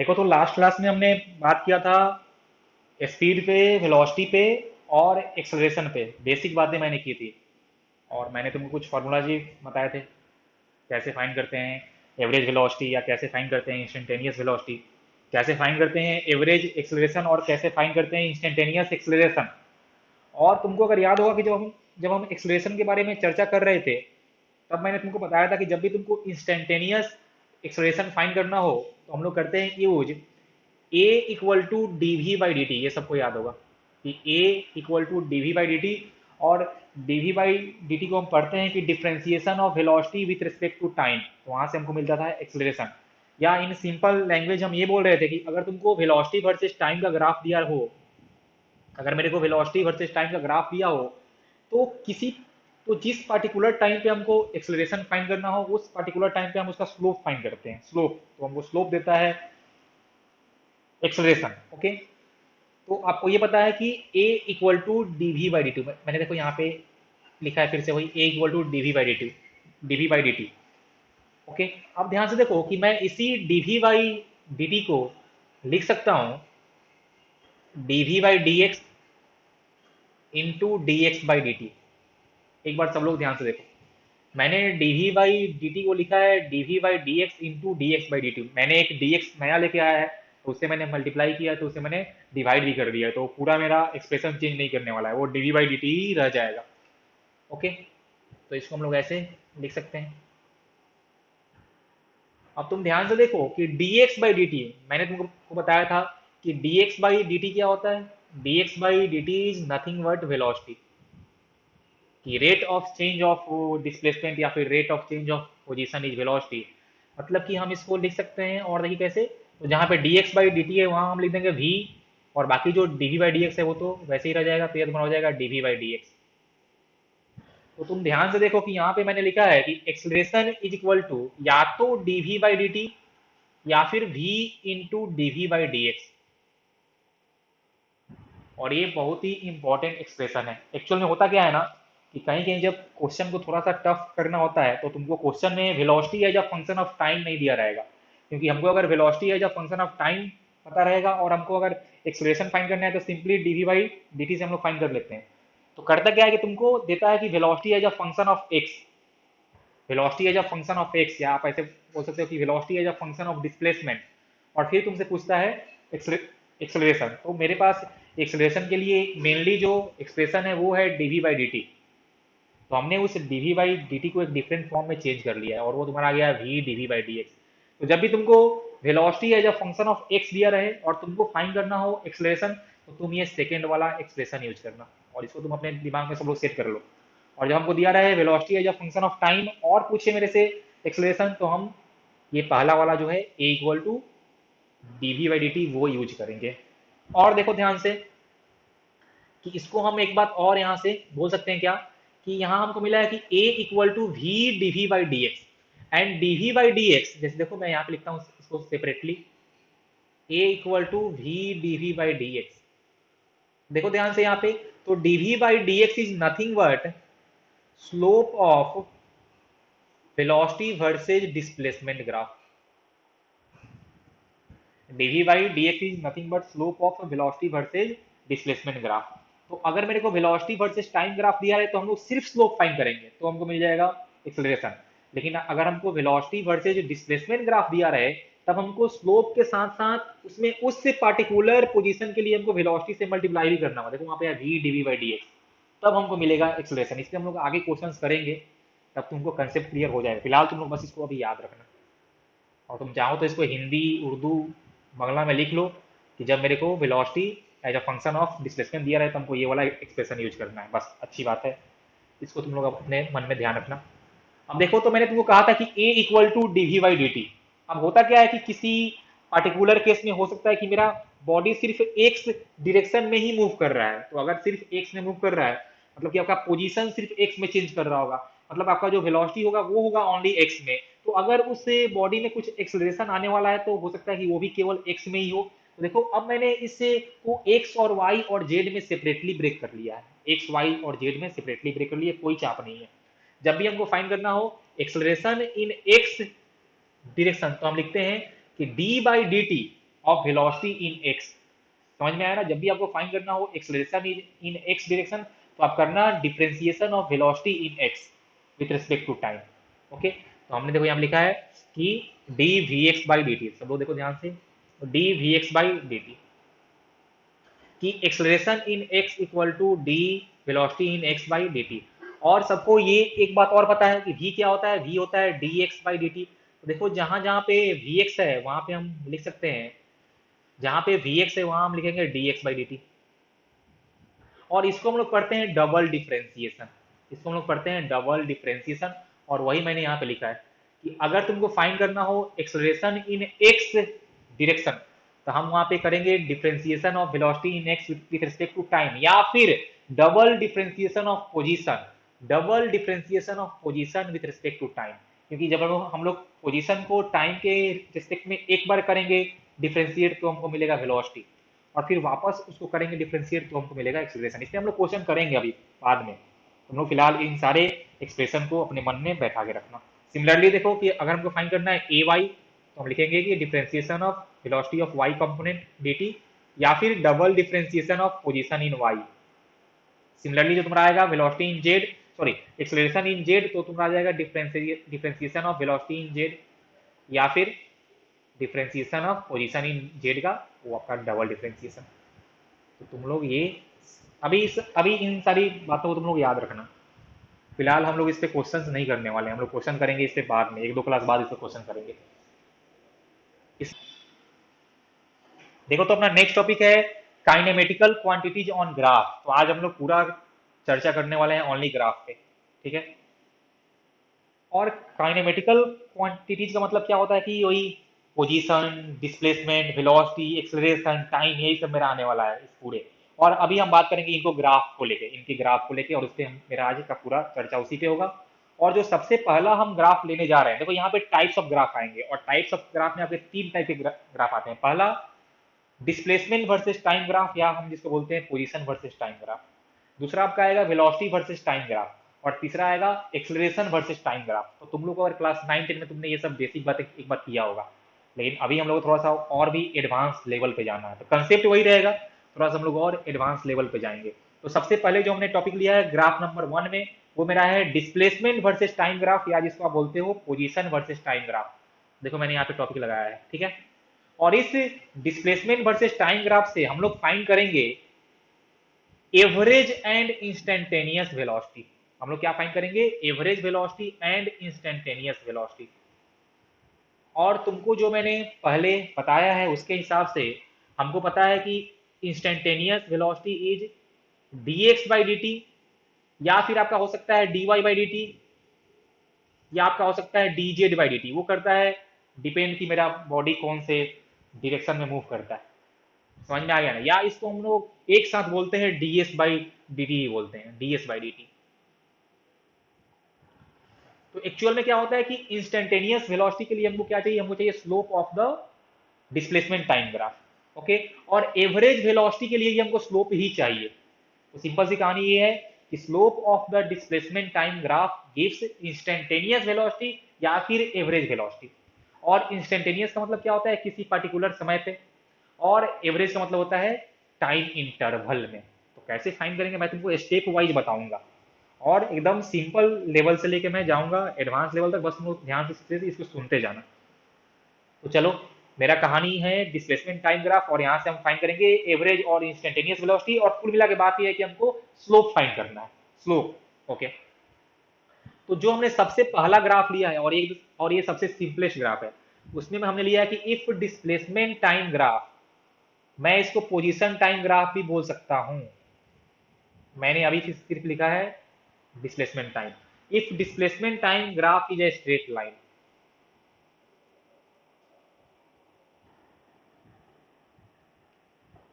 देखो, तो last class में हमने बात किया था स्पीड पे, वेलोसिटी पे और एक्सेलरेशन पे। बेसिक बातें मैंने की थी और मैंने तुमको कुछ फार्मूला जी बताए थे, कैसे फाइंड करते हैं एवरेज वेलोसिटी, या कैसे फाइंड करते हैं इंस्टेंटेनियस वेलोसिटी, कैसे फाइंड करते हैं एवरेज एक्सेलरेशन, और कैसे फाइंड करते हैं इंस्टेंटेनियस एक्सेलरेशन। और तुमको अगर याद होगा कि जब हम एक्सेलरेशन के बारे में चर्चा कर रहे थे, तब मैंने तुमको बताया था कि जब भी तुमको इंस्टेंटेनियस एक्सेलरेशन फाइंड करना हो तो हम लोग करते हैं use A equal to D we by D T. ये सबको याद होगा कि A equal to D we by D T. और D we by D T को हम पढ़ते हैं कि differentiation of velocity with respect to time, तो वहां से हमको मिलता था एक्सेलरेशन। या इन सिंपल लैंग्वेज हम ये बोल रहे थे कि अगर तुमको वेलोसिटी वर्सेस टाइम का ग्राफ दिया हो, अगर मेरे को वेलोसिटी वर्सेस टाइम का ग्राफ दिया हो, तो किसी तो जिस पार्टिकुलर टाइम पे हमको एक्सेलरेशन फाइंड करना हो, उस पार्टिकुलर टाइम पे हम उसका स्लोप फाइंड करते हैं। स्लोप तो हमको स्लोप देता है एक्सेलरेशन। ओके, तो आपको ये पता है कि a equal to D we by D T. मैंने देखो यहाँ पे लिखा है फिर से वही a equal to D we by D t, d we by D t. Okay, अब ध्यान से देखो कि मैं इसी d we by D T को लिख सकता हूँ d we by d x into d x by D t. एक बार सब लोग ध्यान से देखो, मैंने d we by D T को लिखा है d we by d x into d x by D T. मैंने एक डी एक्स नया लेके आया है, तो उससे मैंने मल्टीप्लाई किया, तो उससे मैंने डिवाइड भी कर दिया है, तो पूरा मेरा एक्सप्रेशन चेंज नहीं करने वाला है, वो D we by D T ही रह जाएगा। ओके, तो इसको हम लोग ऐसे लिख सकते हैं। अब तुम ध्यान से देखो कि D x by D T, मैंने तुमको बताया था कि D x by D T क्या होता है। D x by D T is nothing but velocity, कि rate of change of displacement या फिर rate of change of position is velocity. मतलब कि हम इसको लिख सकते हैं, और देखिए कैसे, तो जहाँ पे d x by D t है वहाँ हम लिख देंगे वी, और बाकी जो d we by d x है वो तो वैसे ही रह जाएगा, तो ये तुम्हारा हो जाएगा d we by d x. तो तुम ध्यान से देखो कि यहाँ पे मैंने लिखा है कि एक्सलेशन इज इक्वल टू या तो d we by D t या फिर v into d we by d x. और ये बहुत ही इंपॉर्टेंट एक्सप्रेशन है। एक्चुअल में होता क्या है ना, कि कहीं कहीं जब क्वेश्चन को थोड़ा सा टफ करना होता है, तो तुमको क्वेश्चन में velocity as a function of time नहीं दिया रहेगा। क्योंकि हमको अगर velocity as a function of time पता रहेगा, और हमको अगर एक्सलेशन फाइंड करना है, तो simply d we by D t से हम लोग फाइंड कर लेते हैं। तो करता क्या है कि तुमको देता है कि velocity as a function of x, velocity as a function of x, या आप ऐसे बोल सकते हो कि velocity as a function of displacement. और फिर तुमसे पूछता है एक्सेलरेशन। तो मेरे पास एक्सेलरेशन के लिए मेनली जो एक्सप्रेशन है वो है डीवी बाई डी टी। तो हमने उस डीवी बाई डी टी को एक डिफरेंट फॉर्म में चेंज कर लिया है, और वो तुम्हारा आ गया v d v by d x. तो जब भी तुमको velocity as a function of x दिया रहे और तुमको फाइंड करना हो एक्सेलरेशन, तो तुम ये सेकेंड वाला एक्सप्रेशन यूज करना, और इसको तुम अपने दिमाग में सब लोग सेट कर लो। और जब हमको दिया रहे velocity as a function of time और पूछे मेरे से एक्सेलरेशन, तो हम ये पहला वाला जो है A equal to D we by D T वो यूज करेंगे। और देखो ध्यान से कि इसको हम एक बात और यहाँ से बोल सकते हैं क्या, कि यहाँ हमको मिला है कि a equal to v d we by d x and d we by d x. जैसे देखो मैं यहाँ पे लिखता हूँ इसको separately, a equal to v d we by d x. देखो ध्यान से यहाँ पे, तो d we by d x is nothing but slope of velocity versus displacement graph. dv by d x is nothing but slope of velocity versus displacement graph. तो अगर मेरे को वेलोसिटी वर्सेज टाइम ग्राफ दिया है, तो हम लोग सिर्फ स्लोप फाइंड करेंगे, तो हमको मिल जाएगा एक्सेलरेशन। लेकिन अगर हमको वेलोसिटी वर्सेज डिस्प्लेसमेंट ग्राफ दिया रहे, तब हमको स्लोप के साथ साथ उसमें उस पार्टिकुलर पोजीशन के लिए हमको वेलोसिटी से मल्टीप्लाई भी करना होगा। देखो वहां पे v d v by d x, तब हमको मिलेगा एक्सेलरेशन। इसलिए हम लोग आगे क्वेश्चंस करेंगे, तब तुमको कंसेप्ट क्लियर हो जाएगा। फिलहाल तुम लोग बस इसको अभी याद रखना, और तुम चाहो तो इसको हिंदी, उर्दू, बांग्ला में लिख लो कि जब मेरे को velocity as a function of displacement दिया रहे, तो हमको ये वाला एक्सप्रेशन यूज करना है। बस अच्छी बात है, इसको तुम लोग अपने मन में ध्यान रखना। अब देखो, तो मैंने तुमको कहा था कि a equal to D we by D t. अब होता क्या है कि किसी पार्टिकुलर केस में हो सकता है कि मेरा बॉडी सिर्फ एक्स डिरेक्शन में ही मूव कर रहा है। तो अगर सिर्फ एक्स में मूव कर रहा है, मतलब कि आपका पोजीशन सिर्फ एक्स में चेंज कर रहा होगा, मतलब आपका जो वेलोसिटी होगा वो होगा ओनली एक्स में। तो अगर उस बॉडी में कुछ एक्सेलरेशन आने वाला है, तो हो सकता है कि वो भी केवल एक्स में ही हो। तो देखो, अब मैंने इसे को एक्स और वाई और जेड में सेपरेटली ब्रेक कर लिया है, एक्स वाई और जेड में सेपरेटली ब्रेक कर लिया, कोई चाप नहीं है। जब भी हमको फाइंड करना हो एक्सेलरेशन इन एक्स डिरेक्शन, तो हम लिखते हैं कि D by D T of velocity in x. समझ में आया ना? जब भी आपको फाइंड करना हो एक्सेलरेशन इन एक्स डायरेक्शन, तो आप करना differentiation of velocity in x with respect to time. Okay, तो हमने देखो यहाँ लिखा है कि D V X by D T. सब लोग देखो ध्यान से, D V X by D T कि acceleration in X equal to D velocity in X by D T. और सबको ये एक बात और पता है कि v क्या होता है, v होता है D x by D t. तो देखो जहां जहां पे vx है वहां पे हम लिख सकते हैं, जहां पे vx है वहां हम लिखेंगे dx बाई dt। और इसको हम लोग पढ़ते हैं डबल डिफरेंशिएशन, इसको हम लोग पढ़ते हैं डबल डिफरेंशिएशन। और वही मैंने यहाँ पे लिखा है कि अगर तुमको फाइंड करना हो एक्सेलरेशन इन एक्स डायरेक्शन, तो हम वहां पे करेंगे differentiation of velocity in x with respect to time, या फिर double differentiation of position, double differentiation of position with respect to time. क्योंकि जब हम लोग पोजीशन को टाइम के रिस्पेक्ट में एक बार करेंगे डिफरेंशिएट, तो हमको मिलेगा वेलोसिटी, और फिर वापस उसको करेंगे डिफरेंशिएट तो हमको मिलेगा एक्सेलरेशन। इसलिए हम लोग क्वेश्चन करेंगे अभी बाद में। हम लोग फिलहाल इन सारे एक्सप्रेशन को अपने मन में बैठा के रखना। सिमिलरली देखो कि अगर हमको फाइंड करना है ए वाई, तो हम लिखेंगे कि differentiation of velocity of y component dt, या फिर double differentiation of position in y. Similarly जो तुम्हारा आएगा velocity in z, sorry acceleration in z, तो तुम्हारा आ जाएगा differentiation of velocity in z, या फिर differentiation of position in z का वो आपका डबल डिफरेंशिएशन। तो तुम लोग ये अभी इन सारी बातों को तुम लोग याद रखना। फिलहाल हम लोग इस पे क्वेश्चंस नहीं करने वाले हैं, हम लोग क्वेश्चन करेंगे इस पे बाद में, एक दो क्लास बाद इस पे क्वेश्चन करेंगे। इस देखो तो अपना नेक्स्ट टॉपिक है काइनेमेटिकल क्वांटिटीज ऑन ग्राफ। तो आज हम लोग पूरा चर्चा करने वाले हैं ओनली ग्राफ पे, ठीक है। और काइनेमेटिकल क्वांटिटीज का मतलब क्या होता है कि वही position, displacement, velocity, acceleration, time, यही सब मेरा आने वाला है इस पूरे। और अभी हम बात करेंगे इनको ग्राफ को लेके, इनके ग्राफ को लेके, और उस पर मेरा आज का पूरा चर्चा उसी पे होगा। और जो सबसे पहला हम ग्राफ लेने जा रहे हैं, देखो यहाँ पे टाइप्स ऑफ ग्राफ आएंगे, और टाइप्स ऑफ ग्राफ में आपके तीन टाइप के ग्राफ आते हैं। पहला डिस्प्लेसमेंट वर्सेस टाइम ग्राफ, या हम जिसको बोलते हैं पोजीशन वर्सेस टाइम ग्राफ। दूसरा आपका आएगा वेलोसिटी वर्सेस टाइम ग्राफ, और तीसरा आएगा एक्सेलरेशन वर्सेस टाइम ग्राफ। तो तुम लोग अगर क्लास 9 10 में तुमने ये सब बेसिक बातें एक बार किया होगा, लेकिन अभी हम लोग थोड़ा सा और भी एडवांस लेवल पे जाना है, तो कंसेप्ट वही रहेगा, थोड़ा सा हम लोग और एडवांस लेवल पे जाएंगे। तो सबसे पहले जो हमने टॉपिक लिया है ग्राफ नंबर 1 में, वो मेरा है डिस्प्लेसमेंट वर्सेस टाइम ग्राफ, या जिसको आप बोलते हो पोजीशन वर्सेस टाइम ग्राफ। देखो मैंने यहाँ पे टॉपिक लगाया है, ठीक है। और इस डिस्प्लेसमेंट वर्सेस टाइम ग्राफ से हम लोग फाइंड करेंगे एवरेज एंड इंस्टेंटेनियस वेलोसिटी। हम लोग क्या फाइंड करेंगे? Average velocity and instantaneous velocity. और तुमको जो मैंने पहले बताया है उसके हिसाब से हमको पता है कि instantaneous velocity is dx by dt, या फिर आपका हो सकता है dy बाई dt, या आपका हो सकता है dz बाई dt। वो करता है डिपेंड कि मेरा बॉडी कौन से डायरेक्शन में मूव करता है। समझ में आ गया ना? या इसको हम लोग एक साथ बोलते हैं ds बाई dt ही बोलते हैं, ds बाई dt। तो एक्चुअल में क्या होता है कि इंस्टेंटेनियस वेलोसिटी के लिए हमको क्या चाहिए? हमको चाहिए slope of the displacement time graph. Okay, और एवरेज वेलोसिटी के लिए हमको स्लोप ही चाहिए। तो सिंपल सी कहानी ये है कि slope of the displacement time graph gives instantaneous velocity या फिर एवरेज वेलोसिटी। और इंस्टेंटेनियस का मतलब क्या होता है? किसी पर्टिकुलर समय पे, और एवरेज का मतलब होता है टाइम इंटरवल में। तो कैसे फाइंड करेंगे मैं तुमको स्टेप वाइज बताऊंगा, और एकदम सिंपल लेवल से लेके मैं जाऊंगा एडवांस लेवल तक, बस तुम लोग ध्यान से इसको सुनते जाना। तो चलो, मेरा कहानी है डिस्प्लेसमेंट टाइम ग्राफ, और यहाँ से हम फाइंड करेंगे एवरेज और इंस्टेंटेनियस वेलोसिटी, और कुल मिला के बात ये है कि हमको स्लोप फाइंड करना है, स्लोप। ओके, तो जो हमने सबसे पहला ग्राफ लिया है, और ये सबसे सिंपलेस्ट ग्राफ है, उसमें हमने लिया है कि इफ डिस्प्लेसमेंट टाइम ग्राफ, मैं इसको पोजीशन टाइम ग्राफ भी बोल सकता हूं। मैंने अभी सिर्फ लिखा है displacement time. If displacement time graph is a straight line,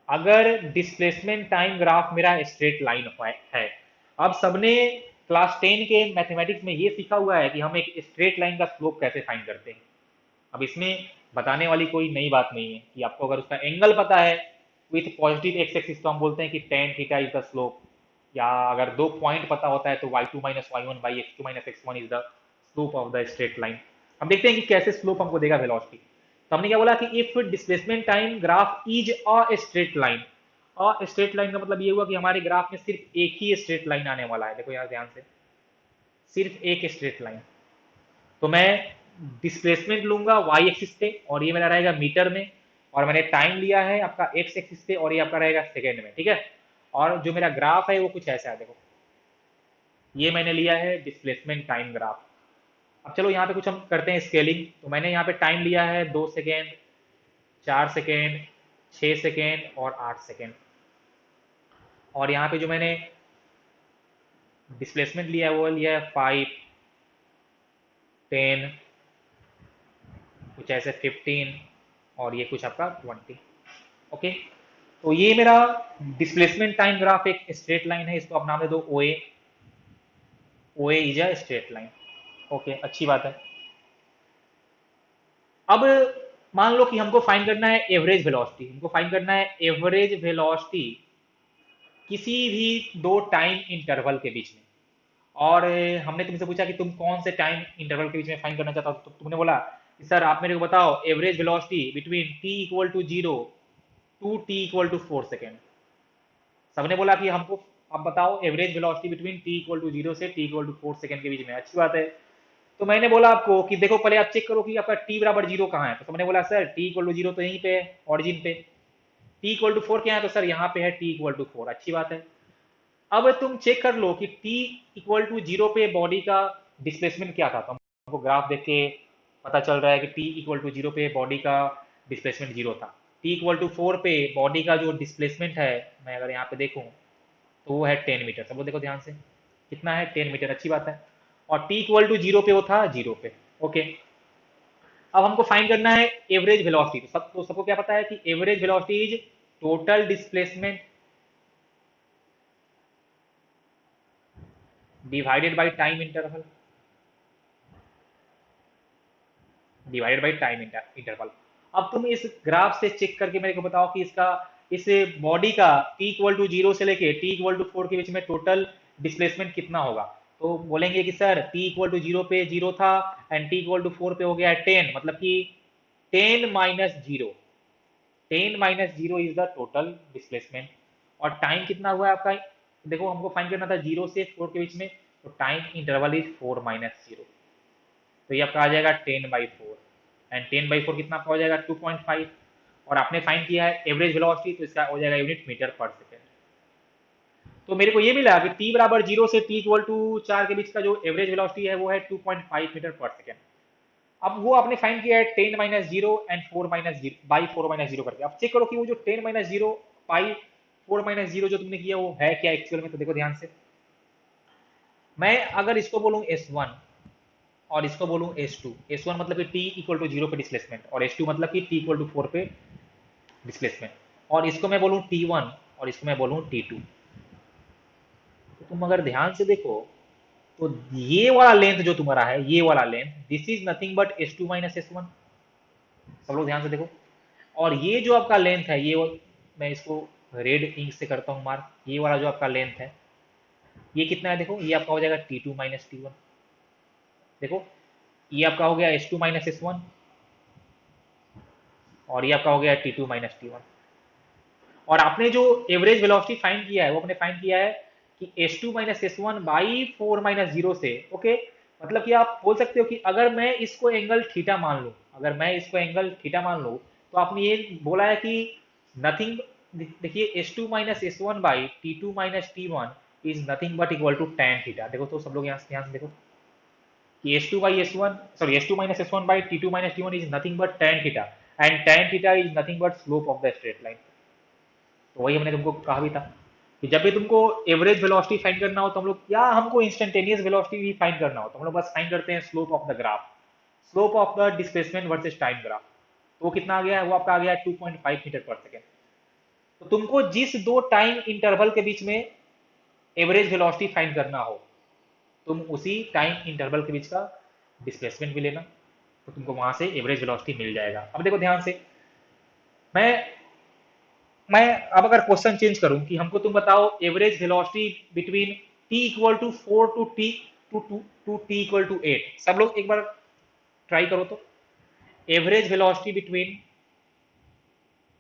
अगर डिस्प्लेसमेंट टाइम ग्राफ मेरा स्ट्रेट लाइन है। अब सबने क्लास 10 के मैथमेटिक्स में ये सीखा हुआ है कि हम एक स्ट्रेट लाइन का स्लोप कैसे फाइंड करते हैं। अब इसमें बताने वाली कोई नई बात नहीं है कि आपको अगर उसका एंगल पता है विथ पॉजिटिव एक्स एक्सिस, तो हम बोलते हैं कि tan theta is the slope. या अगर दो पॉइंट पता होता है तो y2 minus y one by x2 minus x1 is the slope of the straight line. अब देखते हैं कि कैसे स्लोप हमको देगा वेलोसिटी। तो हमने क्या बोला कि if displacement time graph is a straight line, a straight line का मतलब ये हुआ कि हमारे ग्राफ में सिर्फ एक ही स्ट्रेट लाइन आने वाला है। देखो यहाँ ध्यान से, सिर्फ एक स्ट्रेट लाइन। तो मैं डिस्प्लेसमेंट लूंगा वाई एक्सिस पे और ये मेरा रहेगा मीटर में, और मैंने टाइम लिया है आपका एक्स एक्सिस पे और ये आपका रहेगा सेकेंड में, ठीक है। और जो मेरा ग्राफ है वो कुछ ऐसा है, देखो ये मैंने लिया है डिस्प्लेसमेंट टाइम ग्राफ। अब चलो यहाँ पे कुछ हम करते हैं स्केलिंग। तो मैंने यहाँ पे टाइम लिया है 2 सेकेंड, 4 सेकेंड, 6 सेकेंड और 8 सेकेंड। और यहाँ पे जो मैंने डिस्प्लेसमेंट लिया है वो लिया है 5, 10, कुछ ऐसे 15 और ये कुछ आपका 20। ओके, तो ये मेरा डिस्प्लेसमेंट टाइम ग्राफ एक स्ट्रेट लाइन है, इसको आप नाम दे दो O A. O A is a straight line. Okay, अच्छी बात है। अब मान लो कि हमको फाइंड करना है एवरेज वेलोसिटी, हमको फाइंड करना है एवरेज वेलोसिटी किसी भी दो टाइम इंटरवल के बीच में। और हमने तुमसे पूछा कि तुम कौन से टाइम इंटरवल के बीच में फाइंड करना चाहता हो, तो तुमने बोला कि सर आप मेरे को बताओ average velocity between t equal to 0 to t equal to 4 second. सबने बोला कि हमको आप बताओ average velocity between t equal to 0 से टी इक्वल टू 4 सेकेंड के बीच में। अच्छी बात है। तो मैंने बोला आपको कि देखो पहले आप चेक करो कि आपका टी बराबर 0 कहाँ है। तो सबने बोला सर टी इक्वल टू 0 तो यहीं पे है, ऑरिजिन पे। टी इक्वल टू 4 क्या है, तो सर यहाँ पे है टी इक्वल टू 4। अच्छी बात है। अब तुम चेक कर लो कि टी इक्वल टू 0 पे बॉडी का डिस्प्लेसमेंट क्या था। तो हमको ग्राफ देख के पता चल रहा है कि टी इक्वल टू 0 पे बॉडी का डिस्प्लेसमेंट 0 था। टी इक्वल टू 4 पे बॉडी का जो डिस्प्लेसमेंट है, मैं अगर यहाँ पे देखूँ तो वो है 10 मीटर। सब लोग देखो ध्यान से, कितना है 10 मीटर। अच्छी बात है। और टी इक्वल टू 0 पे वो था 0 पे। ओके, अब हमको फाइंड करना है एवरेज वेलोसिटी। तो सबको क्या पता है कि average velocity is total displacement divided by time interval, divided by time interval. अब तुम इस ग्राफ से चेक करके मेरे को बताओ कि इसका, इस बॉडी का टी इक्वल टू 0 से लेके टी इक्वल टू 4 के बीच में टोटल डिस्प्लेसमेंट कितना होगा। तो बोलेंगे कि सर टी इक्वल टू 0 पे 0 था एंड टी इक्वल टू 4 पे हो गया है 10, मतलब कि 10 - 0, 10 - 0 इज द टोटल डिस्प्लेसमेंट। और टाइम कितना हुआ है आपका, देखो हमको फाइंड करना था 0 से 4 के बीच में, तो टाइम इंटरवल इज 4 - 0। तो ये आपका आ जाएगा 10/4, एंड 10/4 कितना आपका हो जाएगा 2.5। और आपने फाइंड किया है एवरेज वेलोसिटी, तो इसका हो जाएगा यूनिट मीटर पर सेकेंड। तो मेरे को ये मिला कि टी बराबर 0 से टी इक्वल टू 4 के बीच का जो एवरेज वेलोसिटी है वो है 2.5 मीटर पर सेकेंड। अब वो आपने फाइंड किया है 10 - 0 एंड 4 - 0 करके। अब चेक करो कि वो जो 10 - 0 बाई 4 - 0 जो तुमने किया वो है क्या एक्चुअल में। तो देखो ध्यान से, मैं अगर इसको बोलूं S1 और इसको बोलूं S2, S1 मतलब कि t इक्वल टू 0 पे डिस्प्लेसमेंट, और S2 मतलब कि t इक्वल टू 4 पे डिस्प्लेसमेंट, और इसको मैं बोलूं T1 और इसको मैं बोलूं T2। तो तुम अगर ध्यान से देखो तो ये वाला लेंथ जो तुम्हारा है, ये वाला length, this is nothing but S2 - S1। सब लोग ध्यान से देखो। और ये जो आपका लेंथ है, ये मैं इसको रेड इंक से करता हूँ मार्क, ये वाला जो आपका लेंथ है ये कितना है, देखो ये आपका हो जाएगा T2 - T1। देखो ये आपका हो गया S2 - S1 और ये आपका हो गया T2 - T1। और आपने जो एवरेज वेलोसिटी फाइंड किया है वो आपने फाइंड किया है कि S2 - S1 बाई 4 - 0 से। ओके, मतलब कि आप बोल सकते हो कि अगर मैं इसको एंगल थीटा मान लूं, अगर मैं इसको एंगल थीटा मान लूं, तो आपने ये बोला है कि नथिंग, देखिए S2 - S1 by T2 - T1 is nothing but equal to tan theta. देखो तो सब लोग यहाँ से देखो कि S2 by S1, sorry S2 minus S1 by T2 minus T1 is nothing but tan theta, and tan theta is nothing but slope of the straight line। तो वही हमने तुमको कहा भी था कि जब भी तुमको एवरेज वेलोसिटी फाइंड करना हो तो हम लोग, या हमको इंस्टेंटेनियस वेलोसिटी भी फाइंड करना हो तो हम लोग बस फाइंड करते हैं slope of the graph, slope of the displacement versus time graph. तो वो कितना आ गया है, वो आपका आ गया 2.5 मीटर पर सेकेंड। तो तुमको जिस दो टाइम इंटरवल के बीच में एवरेज वेलोसिटी फाइंड करना हो, तुम उसी टाइम इंटरवल के बीच का डिस्प्लेसमेंट भी लेना, तो तुमको वहां से एवरेज वेलोसिटी मिल जाएगा। अब देखो ध्यान से, मैं मैं अब अगर क्वेश्चन चेंज करूं कि हमको तुम बताओ average velocity between t equal to 4 to t equal to 8। सब लोग एक बार ट्राई करो तो, average velocity between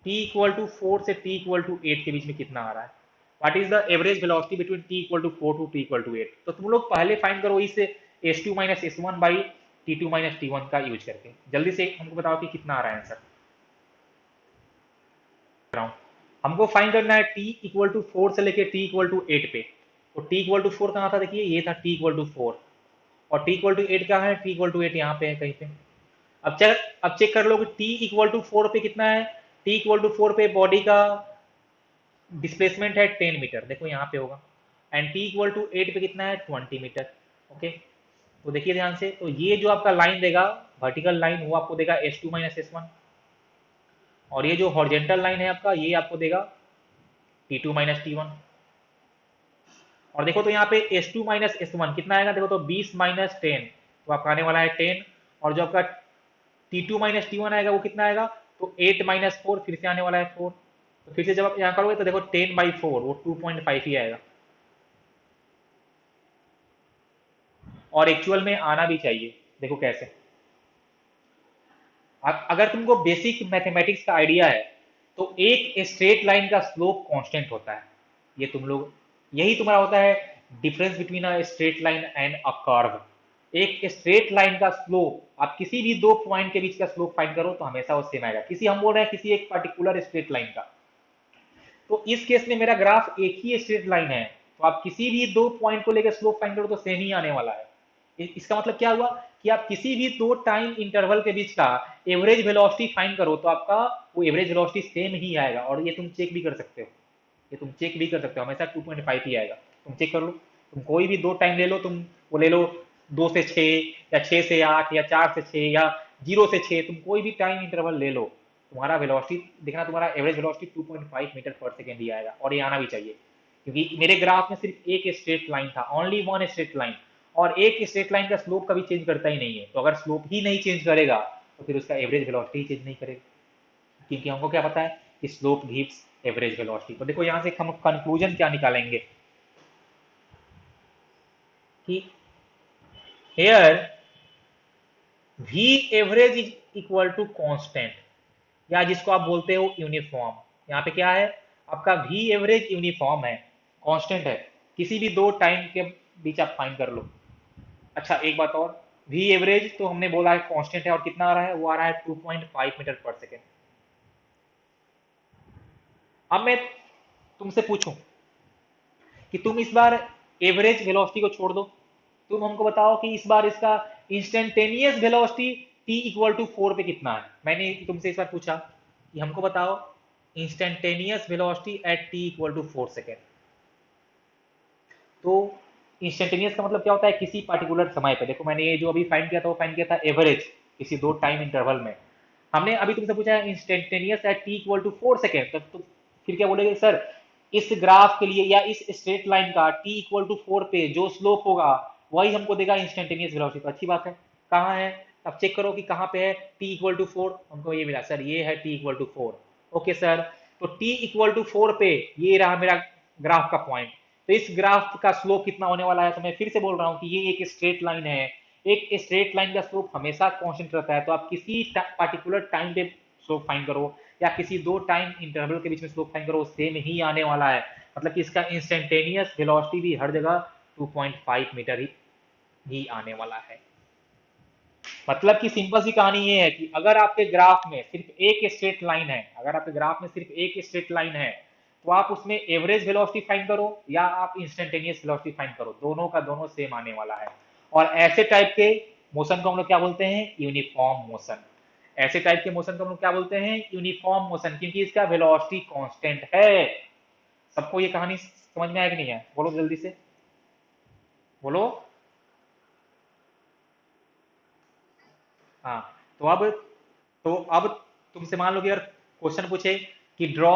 t equal to 4 से t इक्वल टू 8 के बीच में कितना आ रहा है? What is the average velocity between t equal to 4 to t equal to 8? तो तुम लोग पहले फाइंड करो इस s2 minus s1 by t2 minus t1 का यूज करके। जल्दी से हमको बताओ कि कितना आ रहा है आंसर। हमको फाइंड करना है t इक्वल टू 4 से लेके t इक्वल टू 8 पे। तो t इक्वल टू 4 कहाँ था? देखिए ये था t इक्वल टू 4, और t इक्वल टू 8 कहाँ है? t इक्वल टू 8 यहाँ पे है कहीं पे। अब चेक कर लो कि t इक्वल टू 4 पे कितना है। t इक्वल टू 4 पे बॉडी का डिस्प्लेसमेंट है 10 मीटर, देखो यहाँ पे होगा। एंड t इक्वल टू 8 पे कितना है? 20 मीटर। ओके, तो देखिए ध्यान से, तो ये जो आपका लाइन देगा, वर्टिकल लाइन, वो आपको देगा s2 माइनस s1, और ये जो हॉरिजेंटल लाइन है आपका, ये आपको देगा t2 माइनस t1। और देखो तो यहाँ पे s2 माइनस s1 कितना आएगा? देखो तो 20 माइनस 10, तो आपका आने वाला है 10। और जो आपका t2 माइनस t1 आएगा वो कितना आएगा? तो 8 माइनस 4, फिर से आने वाला है 4। तो फिर से जब आप यहाँ करोगे तो देखो 10/4, वो 2.5 ही आएगा। और एक्चुअल में आना भी चाहिए, देखो कैसे। अगर तुमको बेसिक मैथमेटिक्स का आइडिया है, तो एक स्ट्रेट लाइन का स्लोप कांस्टेंट होता है। ये तुम लोग, यही तुम्हारा होता है difference between a straight line and a curve. एक स्ट्रेट लाइन का स्लोप, आप किसी भी दो पॉइंट के बीच का स्लोप फाइंड करो तो हमेशा वो सेम आएगा। किसी, हम बोल रहे हैं किसी एक पर्टिकुलर स्ट्रेट लाइन का, तो इस केस में मेरा ग्राफ एक ही स्ट्रेट लाइन है, तो आप किसी भी दो पॉइंट को लेकर स्लोप फाइंड करो तो सेम ही आने वाला है। इसका मतलब क्या हुआ कि आप किसी भी दो टाइम इंटरवल के बीच का एवरेज वेलोसिटी फाइंड करो तो आपका वो एवरेज वेलोसिटी सेम ही आएगा। और ये तुम चेक भी कर सकते हो, ये तुम चेक भी कर सकते हो, हमेशा 2.5 ही आएगा। तुम चेक कर लो, तुम कोई भी दो टाइम ले लो, तुम वो ले लो 2 से 6 या 6 से 8 या 4 से 6 या 0 से 6, तुम कोई भी टाइम इंटरवल ले लो, तुम्हारा वेलोसिटी देखना, तुम्हारा average velocity 2.5 metre per second ही आएगा। और ये आना भी चाहिए, क्योंकि मेरे ग्राफ में सिर्फ एक स्ट्रेट लाइन था, ओनली वन स्ट्रेट लाइन, और एक स्ट्रेट लाइन का स्लोप कभी चेंज करता ही नहीं है। तो अगर स्लोप ही नहीं चेंज करेगा तो फिर उसका एवरेज वेलोसिटी चेंज नहीं करेगा, क्योंकि हमको क्या पता है कि स्लोप गिव्स एवरेज वेलोसिटी। तो देखो यहाँ से हम कंक्लूजन क्या निकालेंगे कि here v average is equal to constant, या जिसको आप बोलते हो यूनिफॉर्म। यहाँ पे क्या है, आपका v एवरेज यूनिफॉर्म है, कांस्टेंट है, किसी भी दो टाइम के बीच आप फाइंड कर लो। अच्छा एक बात और, v एवरेज तो हमने बोला है कांस्टेंट है, और कितना आ रहा है? वो आ रहा है 2.5 मीटर पर सेकेंड। अब मैं तुमसे पूछूं कि तुम इस बार एवरेज वेलोसिटी को छोड़ दो, तुम हमको बताओ कि इस बार इसका instantaneous velocity t equal to 4 पे कितना है। मैंने तुमसे इस बार पूछा कि हमको बताओ instantaneous velocity at t equal to 4 second. तो इंस्टेंटेनियस का मतलब क्या होता है? किसी पार्टिकुलर समय पे। देखो मैंने ये जो अभी फाइंड किया था वो फाइंड किया था एवरेज, किसी दो टाइम इंटरवल में। हमने अभी तुमसे पूछा है instantaneous at t equal to 4 second, तो फिर क्या बोलेगे सर, इस ग्राफ के लिए या इस स्ट्रेट लाइन का t इक्वल टू 4 पे जो स्लोप होगा वही हमको देगा इंस्टेंटेनियस वेलोसिटी। तो अच्छी बात है, कहाँ है? अब चेक करो कि कहाँ पे है t इक्वल टू 4। हमको ये मिला सर, ये है t equal to 4। Okay sir, तो t इक्वल टू 4 पे ये रहा मेरा ग्राफ का पॉइंट। तो इस ग्राफ का स्लोप कितना होने वाला है? तो मैं फिर से बोल रहा हूँ कि ये एक स्ट्रेट लाइन है, एक स्ट्रेट लाइन का स्लोप हमेशा कांस्टेंट रहता है। तो आप किसी पार्टिकुलर टाइम पे स्लोप फाइंड करो या किसी दो टाइम इंटरवल के बीच में स्लोप फाइंड करो, सेम ही आने वाला है। मतलब कि इसका इंस्टेंटेनियस वेलोसिटी भी हर जगह 2.5 मीटर ही आने वाला है। मतलब कि सिंपल सी कहानी ये है कि अगर आपके ग्राफ में सिर्फ एक स्ट्रेट लाइन है, अगर आपके ग्राफ में सिर्फ एक स्ट्रेट लाइन है, तो आप उसमें एवरेज वेलोसिटी फाइंड करो या आप इंस्टेंटेनियस वेलोसिटी फाइंड करो, दोनों का दोनों सेम आने वाला है। और ऐसे टाइप के मोशन को हम लोग क्या बोलते हैं? Uniform motion. ऐसे टाइप के मोशन को हम लोग क्या बोलते हैं? यूनिफॉर्म मोशन, क्योंकि इसका वेलोसिटी कांस्टेंट है। सबको ये कहानी समझ में आया कि नहीं है? बोलो जल्दी से, बोलो। हाँ, तो अब तुमसे मान लो कि अगर क्वेश्चन पूछे कि draw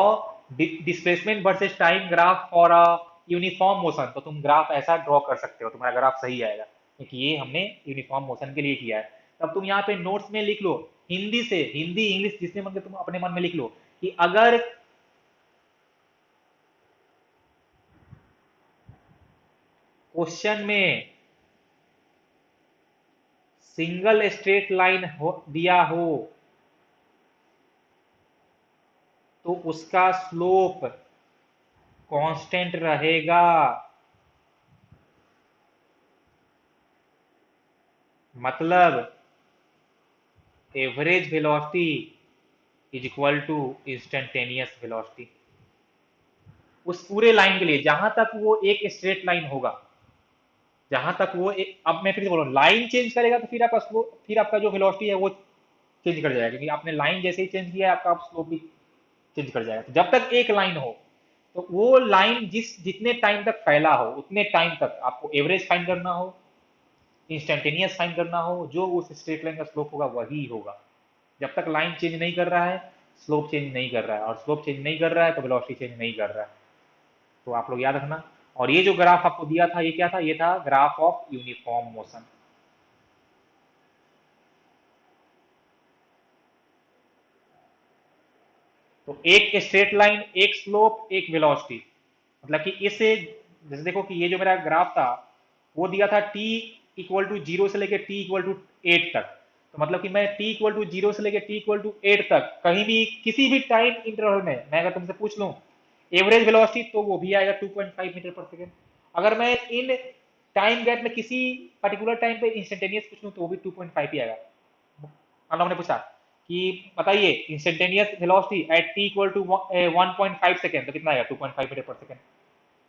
displacement versus time graph for a uniform motion, तो तुम ग्राफ ऐसा ड्रॉ कर सकते हो, तुम्हारा ग्राफ सही आएगा, क्योंकि ये हमने यूनिफॉर्म मोशन के लिए किया है। तब तुम यहाँ पे नोट्स में लिख लो, हिंदी से, हिंदी इंग्लिश जिसमें मन के तुम अपने मन में लिख लो कि अगर क्वेश्चन में सिंगल स्ट्रेट लाइन हो दिया हो तो उसका स्लोप कांस्टेंट रहेगा। मतलब average velocity is equal to instantaneous velocity उस पूरे लाइन के लिए, जहां तक वो एक स्ट्रेट लाइन होगा, जहां तक वो अब मैं फिर से बोल रहा हूँ, लाइन चेंज करेगा तो फिर आपका स्लोप, फिर आपका जो वेलोसिटी है वो चेंज कर जाएगा, क्योंकि आपने लाइन जैसे ही चेंज किया है आपका स्लोप भी चेंज कर जाएगा। तो जब तक एक लाइन हो, तो वो लाइन जितने टाइम तक फैला हो उतने टाइम तक आपको एवरेज फाइंड करना हो, इंस्टेंटेनियस फाइंड करना हो, जो उस स्ट्रेट लाइन का स्लोप होगा वही होगा। जब तक लाइन चेंज नहीं कर रहा है, स्लोप चेंज नहीं कर रहा है, और स्लोप चेंज नहीं कर रहा है तो वेलोसिटी चेंज नहीं कर रहा है। तो आप लोग याद रखना। और ये जो ग्राफ आपको दिया था ये क्या था? ये था ग्राफ ऑफ यूनिफॉर्म मोशन। तो एक स्ट्रेट लाइन, एक स्लोप, एक वेलोसिटी, मतलब कि इससे जैसे देखो कि ये जो मेरा ग्राफ था वो दिया था t इक्वल टू जीरो से लेके t इक्वल टू 8 तक। तो मतलब कि मैं t इक्वल टू जीरो से लेके t इक्वल टू 8 तक कहीं भी किसी भी टाइम इंटरवल में मैं अगर तुमसे पूछ लूं एवरेज वेलोसिटी, तो वो भी आएगा 2.5 मीटर पर सेकेंड। अगर मैं इन टाइम गैप में किसी पर्टिकुलर टाइम पे इंस्टेंटेनियस पूछ लूं तो वो भी 2.5 ही आएगा। हम लोगों ने पूछा कि बताइए instantaneous velocity at t equal to 1.5 second, तो कितना आएगा? 2.5 metre per second.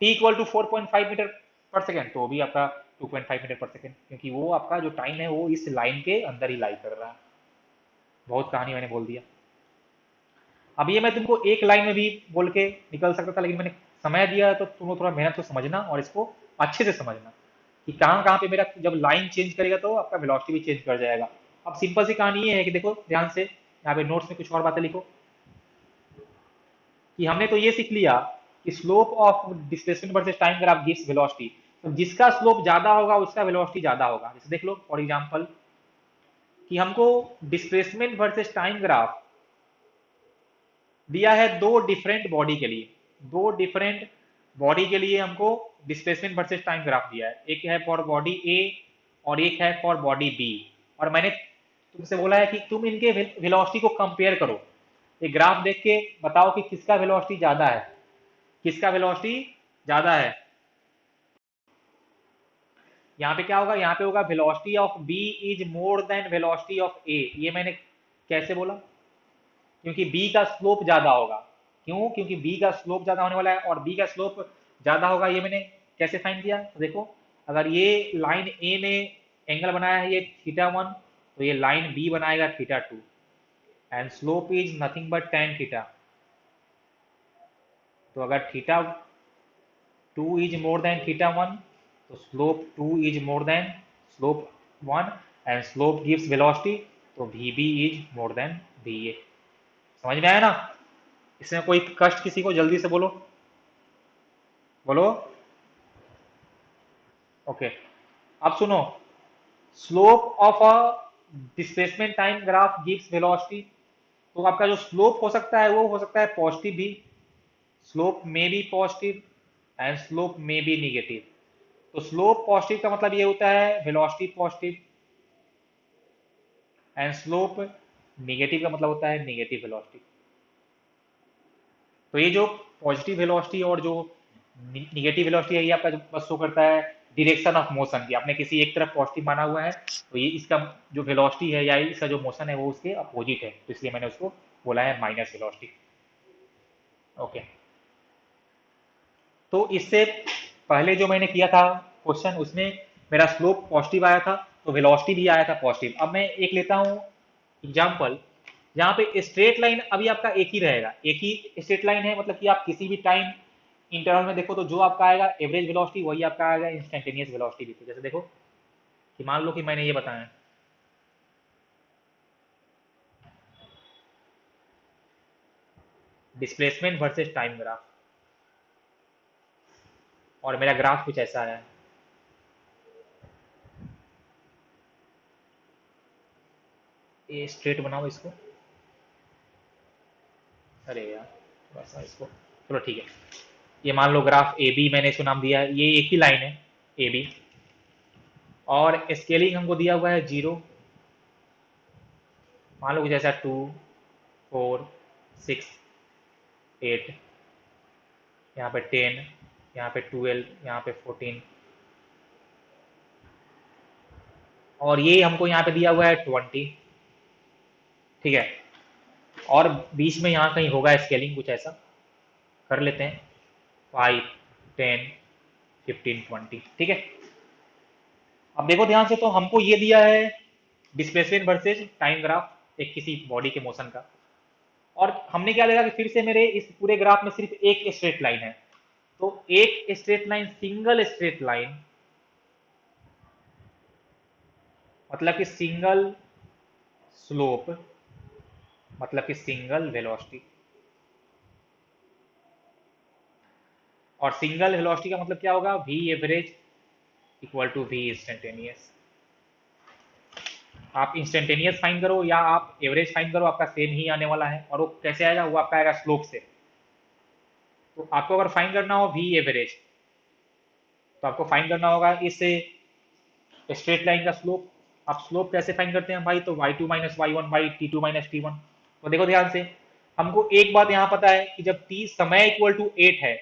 T equal to 4.5 metre per second, तो भी आपका 2.5 मीटर पर सेकेंड, क्योंकि वो आपका जो टाइम है वो इस लाइन के अंदर ही लाई कर रहा है। बहुत कहानी मैंने बोल दिया। अब ये मैं तुमको एक लाइन में भी बोल के निकल सकता था, लेकिन मैंने समय दिया तो तुम लोग थोड़ा मेहनत से समझना और इसको अच्छे से समझना कि कहाँ कहाँ पे मेरा जब लाइन चेंज करेगा तो आपका वेलोसिटी भी चेंज कर जाएगा। अब सिंपल सी कहानी ये है कि देखो ध्यान से, यहाँ पे नोट्स में कुछ और बातें लिखो, कि हमने तो ये सीख लिया कि slope of displacement versus time graph gives velocity. तो जिसका स्लोप ज्यादा होगा उसका वेलोसिटी ज्यादा होगा। जैसे देख लो फॉर एग्जांपल कि हमको डिस्प्लेसमेंट वर्सेस टाइम ग्राफ दिया है दो डिफरेंट बॉडी के लिए, दो डिफरेंट बॉडी के लिए हमको डिस्प्लेसमेंट वर्सेस टाइम ग्राफ दिया है। एक है फॉर बॉडी ए और एक है फॉर बॉडी बी। और मैंने तुमसे बोला है कि तुम इनके वेलोसिटी को कंपेयर करो, ये ग्राफ देख के बताओ कि किसका वेलोसिटी ज्यादा है, किसका वेलोसिटी ज्यादा है। यहाँ पे क्या होगा? यहाँ पे होगा velocity of B is more than velocity of A. ये मैंने कैसे बोला? क्योंकि बी का स्लोप ज्यादा होगा। क्यों? क्योंकि बी का स्लोप ज्यादा होने वाला है, और बी का स्लोप ज्यादा होगा। ये मैंने कैसे फाइंड किया? तो देखो, अगर ये लाइन ए ने एंगल बनाया है ये थीटा 1, तो ये लाइन बी बनाएगा theta 2, and slope is nothing but tan theta. तो अगर theta 2 is more than theta 1, तो slope 2 is more than slope 1, and slope gives velocity, तो V B is more than V A. समझ में आया ना? इसमें कोई कष्ट किसी को? जल्दी से बोलो, बोलो। ओके, अब सुनो, slope of a displacement time graph gives velocity. तो आपका जो स्लोप हो सकता है वो हो सकता है पॉजिटिव भी, स्लोप में भी पॉजिटिव एंड स्लोप में भी निगेटिव। तो स्लोप पॉजिटिव का मतलब ये होता है velocity positive, and slope negative का मतलब होता है निगेटिव वेलोसिटी। तो ये जो पॉजिटिव वेलोसिटी और जो निगेटिव वेलोसिटी है ये आपका बस शो करता है डायरेक्शन ऑफ मोशन की। आपने किसी एक तरफ पॉजिटिव माना हुआ है, तो ये इसका जो वेलोसिटी है या इसका जो मोशन है वो उसके अपोजिट है, तो इसलिए मैंने उसको बोला है माइनस वेलोसिटी। ओके, तो इससे पहले जो मैंने किया था क्वेश्चन, उसमें मेरा स्लोप पॉजिटिव आया था तो वेलोसिटी भी आया था पॉजिटिव। अब मैं एक लेता हूँ एग्जाम्पल, जहाँ पे स्ट्रेट लाइन अभी आपका एक ही रहेगा, एक ही स्ट्रेट लाइन है, मतलब कि आप किसी भी टाइम इंटरवल में देखो तो जो आपका आएगा एवरेज वेलोसिटी वही आपका आएगा इंस्टेंटेनियस वेलोसिटी भी। तो जैसे देखो कि मान लो कि मैंने ये बताया डिस्प्लेसमेंट वर्सेस टाइम ग्राफ, और मेरा ग्राफ कुछ ऐसा है। ये स्ट्रेट बनाओ इसको। अरे यार, थोड़ा सा इसको, चलो ठीक है। ये मान लो ग्राफ ए बी मैंने इसको नाम दिया है, ये एक ही लाइन है ए बी, और स्केलिंग हमको दिया हुआ है 0। मान लो कि जैसा 2, 4, 6, 8, यहाँ पे 10, यहाँ पे 12, यहाँ पे 14, और ये हमको यहाँ पे दिया हुआ है 20। ठीक है, और बीच में यहाँ कहीं होगा स्केलिंग, कुछ ऐसा कर लेते हैं, 5, 10, 15, 20। ठीक है, अब देखो ध्यान से, तो हमको ये दिया है डिस्प्लेसमेंट वर्सेज टाइम ग्राफ एक किसी बॉडी के मोशन का, और हमने क्या देखा कि फिर से मेरे इस पूरे ग्राफ में सिर्फ एक स्ट्रेट लाइन है। तो एक straight line, single straight line, मतलब कि सिंगल स्लोप, मतलब कि सिंगल वेलोसिटी, और सिंगल वेलोसिटी का मतलब क्या होगा, v average equal to v instantaneous. आप इंस्टेंटेनियस फाइंड करो या आप एवरेज फाइंड करो, आपका सेम ही आने वाला है। और वो कैसे आएगा, वो आपका आएगा स्लोप से। तो आपको अगर फाइंड करना हो वी एवरेज, तो आपको फाइंड करना होगा इस स्ट्रेट लाइन का स्लोप। आप स्लोप कैसे फाइंड करते हैं भाई, तो y2 minus y one by t two minus t one. तो देखो ध्यान से, हमको एक बात यहाँ पता है कि जब t समय इक्वल टू 8 है,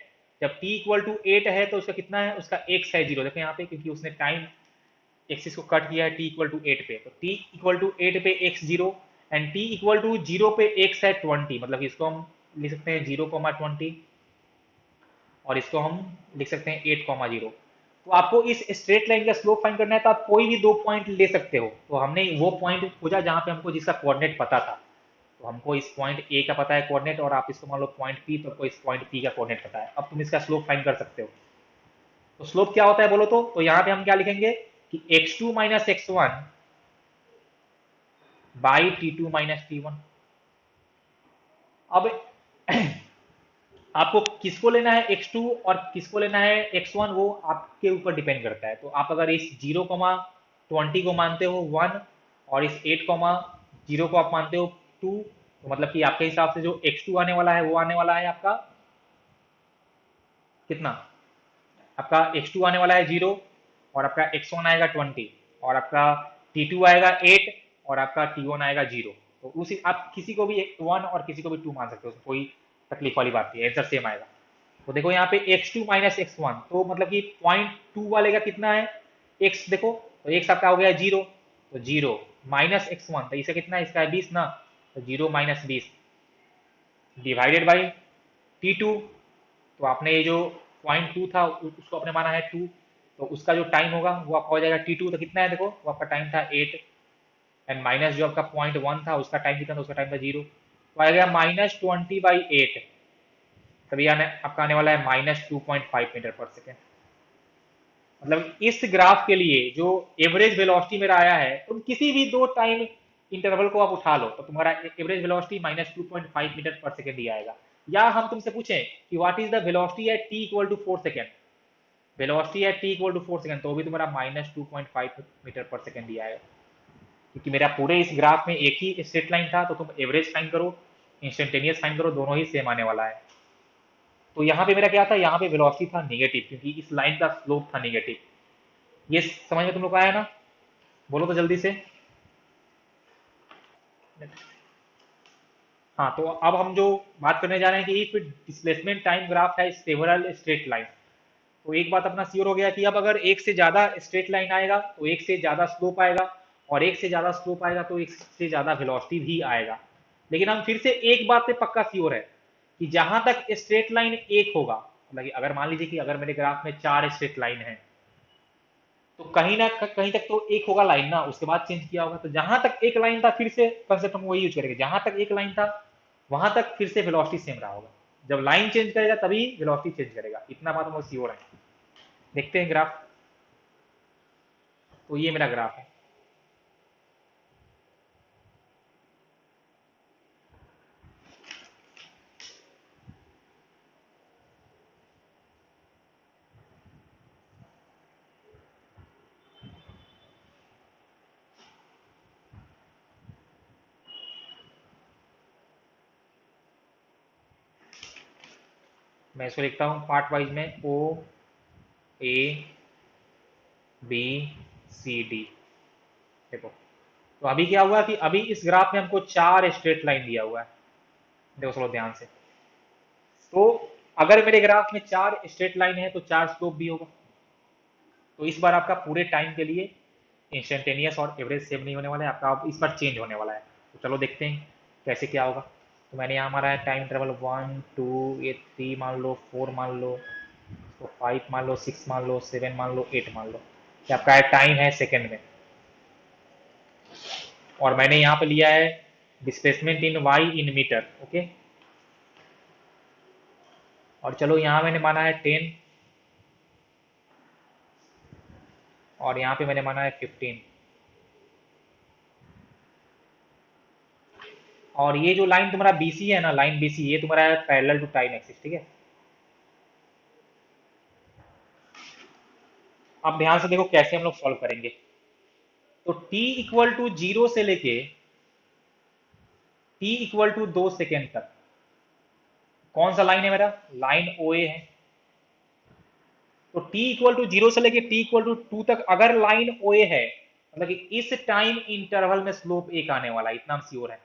जब t इक्वल टू 8 है तो उसका कितना है, उसका x है 0। देखो यहाँ पे, क्योंकि उसने टाइम एक्सिस को कट किया है t इक्वल टू 8 पे, तो t इक्वल टू 8 पे x 0, and t equal to 0 पे x है 20। मतलब इसको हम लिख सकते हैं 0,20, और इसको हम लिख सकते हैं 8,0। तो आपको इस स्ट्रेट लाइन का स्लोप फाइंड करना है, तो आप कोई भी दो पॉइंट ले सकते हो। तो हमने वो पॉइंट खोजा जहां पे हमको जिसका कोऑर्डिनेट पता था। तो हमको इस पॉइंट ए का पता है कोऑर्डिनेट, और आप इसको मान लो पॉइंट पी, तो आपको इस पॉइंट पी का कोऑर्डिनेट पता है। अब तुम इसका स्लोप फाइंड कर सकते हो। तो स्लोप क्या होता है बोलो तो यहाँ पे हम क्या लिखेंगे कि x2 minus x one by t two minus t one. अब आपको किसको लेना है x2 और किसको लेना है x1, वो आपके ऊपर डिपेंड करता है। तो आप अगर इस 0,20 को मानते हो 1, और इस 8,0 को आप मानते हो 2, तो मतलब कि आपके हिसाब से जो x2 आने वाला है वो आने वाला है आपका कितना, आपका x2 आने वाला है 0, और आपका x1 आएगा 20, और आपका t2 आएगा 8, और आपका t1 आएगा 0। तो उसी आप किसी को भी 1 और किसी को भी 2 मान सकते हो, कोई तकलीफ वाली बात नहीं है, आंसर सेम आएगा। तो देखो यहाँ पे x2 माइनस एक्स वन, तो मतलब कि 0.2 वाले का कितना है x, देखो तो x आपका हो गया 0, तो 0 माइनस एक्स वन, तो इसका कितना है, इसका है 20 ना, तो 0 माइनस 20 डिवाइडेड बाई t2। तो आपने ये जो 0.2 था उसको आपने माना है 2, तो उसका जो टाइम होगा वो आपका हो जाएगा t2। तो कितना है, देखो वो आपका टाइम था 8, एंड माइनस जो आपका 0.1 था उसका टाइम कितना था, उसका टाइम था 0। तो आ गया -20/8, तभी आने आपका आने वाला है -2.5 मीटर पर सेकेंड। मतलब इस ग्राफ के लिए जो एवरेज वेलोसिटी मेरा आया है, तुम किसी भी दो टाइम इंटरवल को आप उठा लो तो तुम्हारा average velocity -2.5 metre per second ही आएगा। या हम तुमसे पूछें कि what is the velocity at t equal to 4 second, velocity at t equal to 4 second, तो भी तुम्हारा -2.5 मीटर पर सेकेंड ही आएगा। क्योंकि मेरा पूरे इस ग्राफ में एक ही स्ट्रेट लाइन था, तो तुम एवरेज फाइंड करो, इंस्टेंटेनियस फाइंड करो, दोनों ही सेम आने वाला है। तो यहाँ पे मेरा क्या था, यहाँ पे वेलोसिटी था नेगेटिव, क्योंकि इस लाइन का स्लोप था नेगेटिव। ये समझ में तुम लोग को आया ना, बोलो तो जल्दी से। हाँ, तो अब हम जो बात करने जा रहे हैं कि इफ डिस्प्लेसमेंट टाइम ग्राफ है सेवरल स्ट्रेट लाइन, तो एक बात अपना श्योर हो गया कि अब अगर एक से ज्यादा स्ट्रेट लाइन आएगा तो एक से ज्यादा स्लोप आएगा, और एक से ज्यादा स्लोप आएगा तो एक से ज्यादा वेलोसिटी भी आएगा। लेकिन हम फिर से एक बात पे पक्का श्योर है कि जहां तक स्ट्रेट लाइन एक होगा, मतलब कि अगर मान लीजिए कि अगर मेरे ग्राफ में 4 स्ट्रेट लाइन है, तो कहीं ना कहीं तक तो एक होगा लाइन ना, उसके बाद चेंज किया होगा। तो जहां तक एक लाइन था, फिर से कंसेप्ट हम वही यूज करेंगे, जहां तक एक लाइन था वहां तक फिर से वेलोसिटी सेम रहा होगा। जब लाइन चेंज करेगा तभी वेलोसिटी चेंज करेगा, इतना बात हम श्योर है। देखते हैं ग्राफ। तो ये मेरा ग्राफ है। मैं इसको लिखता हूँ पार्ट वाइज में, ओ ए बी सी डी। देखो, तो अभी क्या हुआ कि अभी इस ग्राफ में हमको 4 स्ट्रेट लाइन दिया हुआ है। देखो चलो ध्यान से, तो अगर मेरे ग्राफ में 4 स्ट्रेट लाइन है तो 4 स्लोप भी होगा। तो इस बार आपका पूरे टाइम के लिए इंस्टेंटेनियस और एवरेज सेम नहीं होने वाला है, आपका अब इस बार चेंज होने वाला है। तो चलो देखते हैं कैसे क्या होगा। तो मैंने यहाँ हमारा है टाइम इंटरवल 1 2 ये 3 मान लो, 4 मान लो, तो 5 मान लो, 6 मान लो, 7 मान लो, 8 मान लो कि आपका है टाइम है सेकेंड में। और मैंने यहाँ पे लिया है displacement in y in metre. Okay, और चलो यहाँ मैंने माना है 10 और यहाँ पे मैंने माना है 15। और ये जो लाइन तुम्हारा बीसी है ना, लाइन बीसी, ये तुम्हारा है पैरेलल टू टाइम एक्सिस, ठीक है। अब ध्यान से देखो कैसे हम लोग सॉल्व करेंगे। तो t इक्वल टू 0 से लेके t इक्वल टू 2 सेकेंड तक कौन सा लाइन है मेरा, लाइन ओ ए है। तो t इक्वल टू 0 से लेके t इक्वल टू 2 तक अगर लाइन ओ ए है, मतलब कि इस टाइम इंटरवल में स्लोप एक आने वाला है, इतना हम श्योर है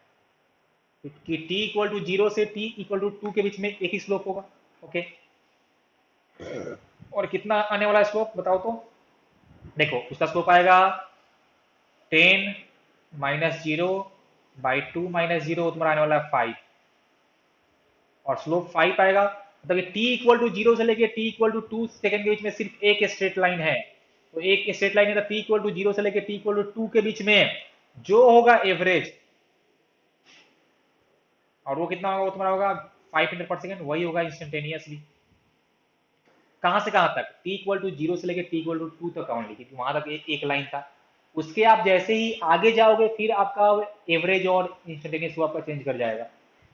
कि t इक्वल टू 0 से t इक्वल टू 2 के बीच में एक ही स्लोप होगा। ओके, और कितना आने वाला है स्लोप बताओ तो। देखो उसका स्लोप आएगा 10 माइनस 0 बाई 2 माइनस 0, तुम्हारा आने वाला है 5, और स्लोप 5 आएगा। मतलब t इक्वल टू 0 से लेके t इक्वल टू 2 सेकेंड के बीच में सिर्फ एक स्ट्रेट लाइन है। तो एक स्ट्रेट लाइन है तो t इक्वल टू 0 से लेके t इक्वल टू 2 के बीच में जो होगा एवरेज, और वो कितना होगा, वो तुम्हारा होगा 5 मीटर पर सेकेंड, वही होगा इंस्टेंटेनियसली। कहां से कहां तक, t इक्वल टू 0 से लेके t इक्वल टू 2 तक ओनली, क्योंकि वहां तक एक लाइन था। उसके आप जैसे ही आगे जाओगे फिर आपका एवरेज और इंस्टेंटेनियस आपका चेंज कर जाएगा,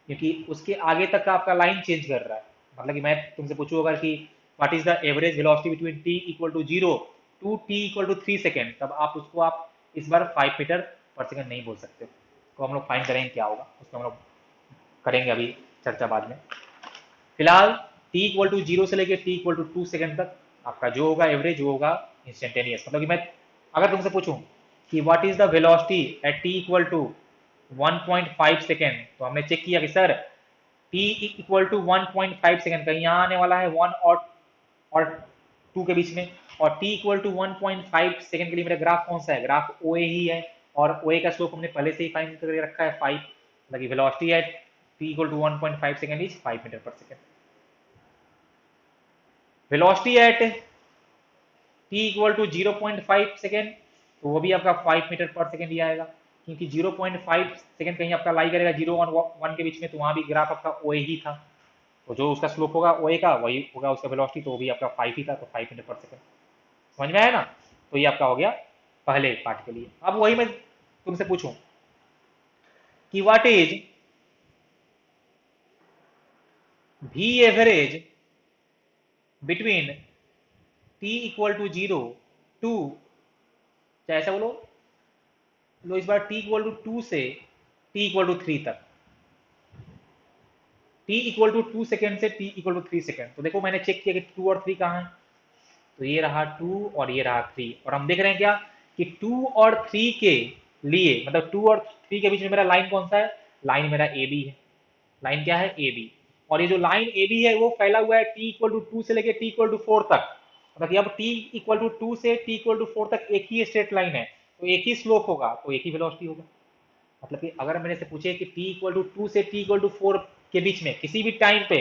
क्योंकि उसके आगे तक का आपका लाइन चेंज कर रहा है। मतलब कि मैं तुमसे पूछूं अगर कि what is the average velocity between t equal to 0 to t equal to 3 second, तब आप उसको आप इस बार 5 मीटर पर सेकेंड नहीं बोल सकते। तो हम लोग फाइंड करेंगे क्या होगा, उसको हम लोग करेंगे अभी चर्चा बाद में। फिलहाल t इक्वल टू 0 से लेके t इक्वल टू 2 सेकेंड तक आपका जो होगा एवरेज वो होगा इंस्टेंटेनियस। मतलब कि मैं अगर तुमसे पूछूं कि what is the velocity at t equal to 1.5 second, तो हमने चेक किया कि sir t equal to 1.5 second कहीं यहाँ आने वाला है 1 और 2 के बीच में, और t इक्वल टू 1.5 सेकेंड के लिए मेरा ग्राफ कौन सा है, ग्राफ ओ ए ही है, और ओ ए का स्लोप हमने पहले से ही फाइंड करके रखा है 5। मतलब velocity at t equal to 1.5 second is 5 metre per second. Velocity at t equal to 0.5 second, तो वो भी आपका 5 मीटर पर सेकेंड ही आएगा, क्योंकि 0.5 सेकेंड कहीं आपका लाई करेगा 0 और 1 के बीच में, तो वहां भी ग्राफ आपका ओ ही था। तो जो उसका स्लोप होगा ओ का वही होगा उसका वेलोसिटी, तो वो भी आपका 5 ही था, तो 5 मीटर पर सेकेंड। समझ में आया ना। तो ये आपका हो गया पहले पार्ट के लिए। अब वही मैं तुमसे पूछूं कि what is v average between t equal to 0 to, चाहे ऐसा बोलो, लो इस बार t इक्वल टू 2 से t इक्वल टू 3 तक, t इक्वल टू 2 सेकेंड से t इक्वल टू 3 सेकेंड। तो देखो मैंने चेक किया कि 2 और 3 कहाँ है, तो ये रहा 2 और ये रहा 3, और हम देख रहे हैं क्या कि 2 और 3 के लिए, मतलब 2 और 3 के बीच में मेरा लाइन कौन सा है, लाइन मेरा ए बी है। लाइन क्या है, ए बी। और ये जो लाइन ए बी है वो फैला हुआ है टी इक्वल टू 2 से लेके टी इक्वल टू 4 तक। मतलब कि अब टी इक्वल टू 2 से टी इक्वल टू 4 तक एक ही स्ट्रेट लाइन है, तो एक ही स्लोप होगा, तो एक ही वेलोसिटी होगा। मतलब कि अगर मैंने से पूछे कि t इक्वल टू 2 से t इक्वल टू 4 के बीच में किसी भी टाइम पे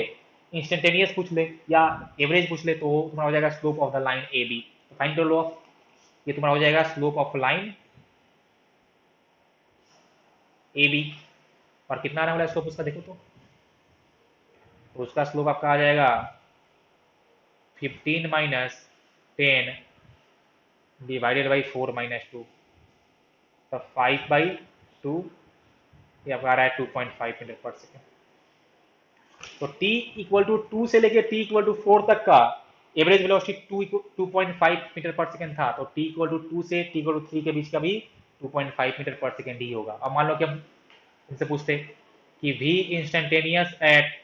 इंस्टेंटेनियस पूछ ले या एवरेज पूछ ले, तो तुम्हारा हो जाएगा slope of the line A B. तो फाइंड कर लो, ये तुम्हारा हो जाएगा slope of line A B. और कितना आने वाला है स्लोप उसका देखो तो उसका स्लोप आपका आ जाएगा 15 माइनस 10 डिवाइडेड बाई 4 माइनस 2, तो 5/2, ये आपका आ रहा है 2.5 मीटर पर सेकेंड। तो t इक्वल टू 2 से लेके t इक्वल टू 4 तक का average velocity 2.5 metre per second था, तो t इक्वल टू 2 से t इक्वल टू 3 के बीच का भी 2.5 मीटर पर सेकेंड ही होगा। अब मान लो कि हम इनसे पूछते कि v instantaneous at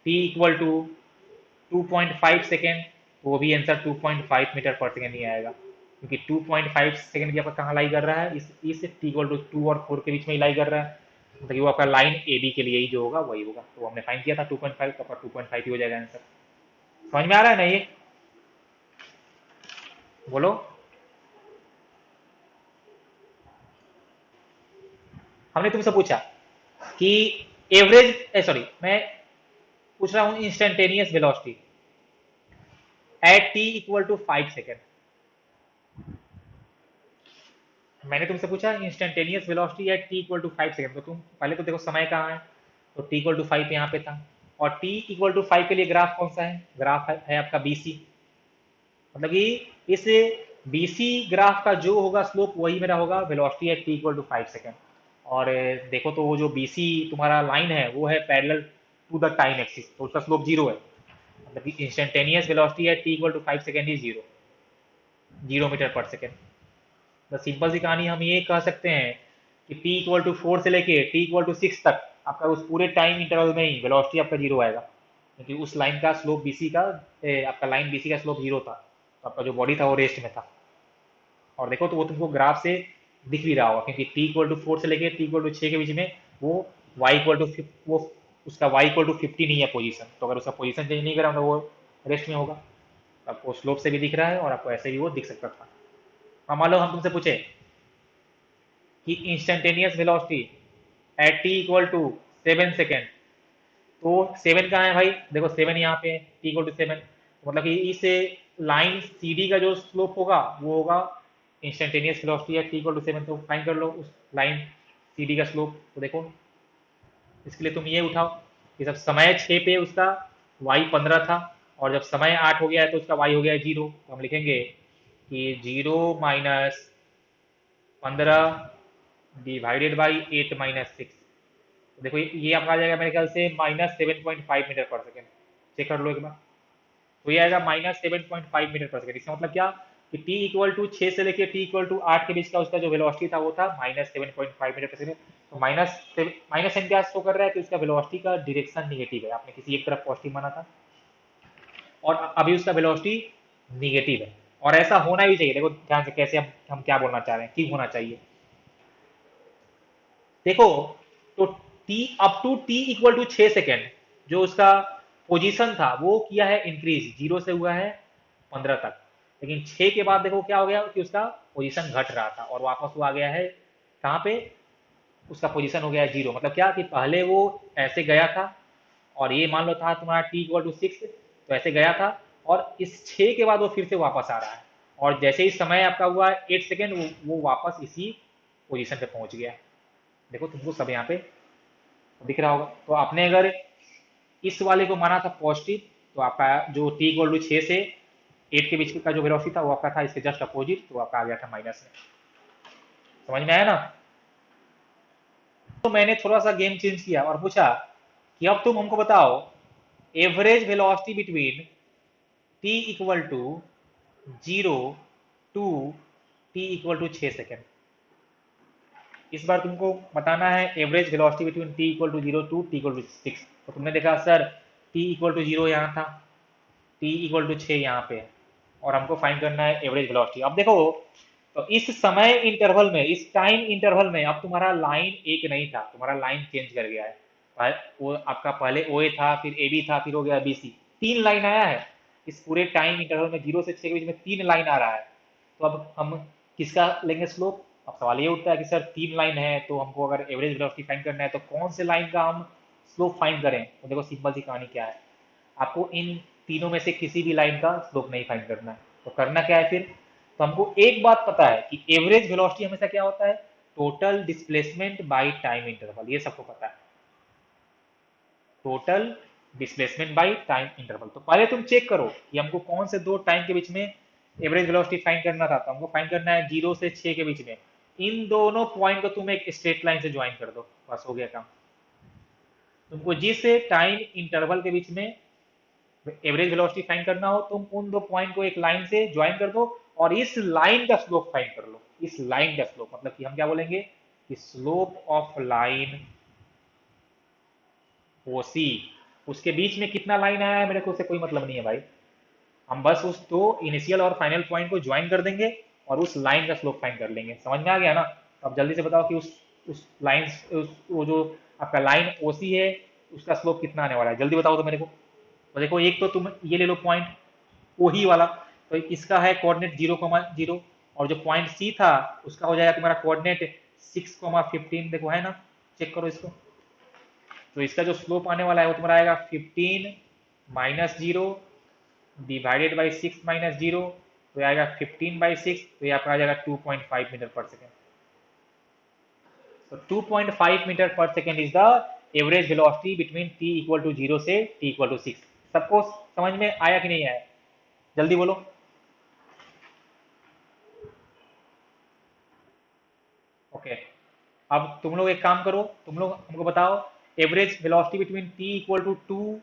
t equal to 2.5 second, तो वो भी आंसर 2.5 मीटर पर सेकेंड ही आएगा, क्योंकि 2.5 सेकेंड भी आपका कहाँ लाई कर रहा है, इस t इक्वल टू 2 और 4 के बीच में ही लाई कर रहा है। मतलब कि वो आपका लाइन ए बी के लिए ही जो होगा वही होगा। तो हमने फाइंड किया था 2.5, तो आपका 2.5 ही हो जाएगा आंसर। समझ में आ रहा है ना ये? बोलो। हमने तुमसे पूछा कि एवरेज, सॉरी, मैं पूछ रहा हूँ instantaneous velocity at t equal to 5 second. मैंने तुमसे पूछा instantaneous velocity at t equal to 5 second, तो तुम पहले तो देखो समय कहाँ है, तो टी इक्वल टू 5 यहाँ पे था। और टी इक्वल टू 5 के लिए ग्राफ कौन सा है? ग्राफ है आपका बीसी। मतलब कि इस बीसी ग्राफ का जो होगा स्लोप वही मेरा होगा velocity at t equal to 5 second. और देखो तो वो जो बीसी तुम्हारा लाइन है वो है parallel to the time axis, तो उसका स्लोप जीरो है। मतलब कि instantaneous velocity at t equal to 5 second is zero, 0 metre per second. तो सिंपल सी कहानी हम ये कह सकते हैं कि t इक्वल टू 4 से लेके t इक्वल टू 6 तक आपका उस पूरे टाइम इंटरवल में ही वेलोसिटी आपका जीरो आएगा, क्योंकि उस लाइन का स्लोप बीसी का आपका लाइन बीसी का स्लोप जीरो था, तो आपका जो बॉडी था वो रेस्ट में था। और देखो तो वो तुमको ग्राफ से दिख भी रहा होगा, क्योंकि t इक्वल टू 4 से लेके t इक्वल टू 6 के बीच में वो y इक्वल टू वो उसका y इक्वल टू 50 नहीं है पोजीशन, तो अगर उसका पोजीशन चेंज नहीं करा तो वो रेस्ट में होगा। तो आपको स्लोप से भी दिख रहा है और आपको ऐसे भी वो दिख सकता था। अब मान लो हम तुमसे पूछे कि instantaneous velocity at t equal to 7 second, तो 7 कहाँ है भाई? देखो 7 यहाँ पे टी इक्वल टू 7, मतलब कि इस लाइन सी डी का जो स्लोप होगा वो होगा instantaneous velocity at t equal to 7। तो फाइंड कर लो उस लाइन सी डी का स्लोप। तो देखो इसके लिए तुम ये उठाओ कि जब समय 6 पे उसका वाई 15 था, और जब समय 8 हो गया है तो उसका वाई हो गया है 0। तो हम लिखेंगे कि 0 - 15 डिवाइडेड बाई 8 - 6। देखो ये आपका आ जाएगा मेरे ख्याल से -7.5 मीटर पर सेकेंड। चेक कर लो एक बार। तो ये आएगा -7.5 मीटर पर सेकेंड। इसका मतलब क्या कि t इक्वल टू 6 से लेके t इक्वल टू 8 के बीच का उसका जो वेलोसिटी था वो था -7.5 मीटर पर सेकेंड। तो माइनस एन क्या शो कर रहा है कि उसका वेलोसिटी का डायरेक्शन निगेटिव है, आपने किसी एक तरफ पॉजिटिव माना था और अभी उसका वेलोसिटी निगेटिव है। और ऐसा होना भी चाहिए। देखो ध्यान से कैसे हम क्या बोलना चाह रहे हैं, क्यों होना चाहिए। देखो तो t up to t equal to 6 second जो उसका पोजीशन था वो किया है इंक्रीज, 0 से हुआ है 15 तक। लेकिन 6 के बाद देखो क्या हो गया कि उसका पोजीशन घट रहा था और वापस वो आ गया है कहाँ पे? उसका पोजीशन हो गया है 0। मतलब क्या कि पहले वो ऐसे गया था और ये मान लो था तुम्हारा t इक्वल टू 6, तो ऐसे गया था और इस 6 के बाद वो फिर से वापस आ रहा है, और जैसे ही समय आपका हुआ 8 सेकेंड वो वापस इसी पोजीशन पे पहुंच गया। देखो तुमको सब यहाँ पे दिख रहा होगा। तो आपने अगर इस वाले को माना था पॉजिटिव, तो आपका जो t इक्वल टू 6 से 8 के बीच का जो वेलोसिटी था वो आपका था इसके जस्ट अपोजिट, तो आपका आ गया था माइनस में। समझ में आया ना? तो मैंने थोड़ा सा गेम चेंज किया और पूछा कि अब तुम हमको बताओ average velocity between t equal to 0 to t equal to 6 second. इस बार तुमको बताना है average velocity between t equal to 0 to t equal to 6। तो तुमने देखा सर t इक्वल टू 0 यहाँ था, t इक्वल टू 6 यहाँ पे है, और हमको फाइंड करना है एवरेज वेलोसिटी। अब देखो तो इस समय इंटरवल में, इस टाइम इंटरवल में अब तुम्हारा लाइन एक नहीं था, तुम्हारा लाइन चेंज कर गया है। वो आपका पहले ओ ए था, फिर ए बी था, फिर हो गया बी सी, 3 लाइन आया है। इस पूरे टाइम इंटरवल में 0 से 6 के बीच में 3 लाइन आ रहा है। तो अब हम किसका लेंगे स्लोप? अब सवाल ये उठता है कि सर 3 लाइन है तो हमको अगर एवरेज वेलोसिटी फाइंड करना है तो कौन से लाइन का हम स्लोप फाइंड करें? तो देखो सिंपल सी कहानी क्या है, आपको इन तीनों में से किसी भी लाइन का स्लोप नहीं फाइंड करना है। तो करना क्या है फिर? तो हमको एक बात पता है कि एवरेज वेलोसिटी हमेशा क्या होता है? Total displacement by time interval, ये सबको पता है। Total displacement by time interval. तो पहले तुम चेक करो कि हमको कौन से दो टाइम के बीच में एवरेज वेलोसिटी फाइंड करना था। तो हमको फाइंड करना है 0 से 6 के बीच में। इन दोनों पॉइंट को तुम एक स्ट्रेट लाइन से ज्वाइन कर दो, बस हो गया काम। तुमको जिस टाइम इंटरवल के बीच में एवरेज वेलोसिटी फाइंड करना हो, तुम उन दो पॉइंट को एक लाइन से ज्वाइन कर दो और इस लाइन का स्लोप फाइंड कर लो। इस लाइन का स्लोप मतलब कि हम क्या बोलेंगे कि स्लोप ऑफ लाइन ओ सी। उसके बीच में कितना लाइन आया है मेरे को उससे कोई मतलब नहीं है भाई। हम बस उस दो इनिशियल और फाइनल पॉइंट को ज्वाइन कर देंगे और उस लाइन का स्लोप फाइंड कर लेंगे। समझ में आ गया ना? तो अब जल्दी से बताओ कि उस उस लाइन, वो जो आपका लाइन ओसी है उसका स्लोप कितना आने वाला है, जल्दी बताओ तो मेरे को। तो देखो एक तो तुम ये ले लो पॉइंट ओ ही वाला, तो इसका है कोऑर्डिनेट 0,0, और जो पॉइंट सी था उसका हो जाएगा तुम्हारा कोऑर्डिनेट 6,15, देखो है ना, चेक करो इसको। तो इसका जो स्लोप आने वाला है वो तुम्हारा आएगा 15 माइनस जीरो डिवाइडेड बाई 6 - 0, तो ये आएगा 15/6, तो ये आपका आ जाएगा 2.5 मीटर पर सेकेंड। तो 2.5 metre per second is the average velocity between t equal to 0 से t इक्वल टू 6। सबको समझ में आया कि नहीं आया, जल्दी बोलो। ओके, अब तुम लोग एक काम करो, तुम लोग हमको बताओ average velocity between t equal to 2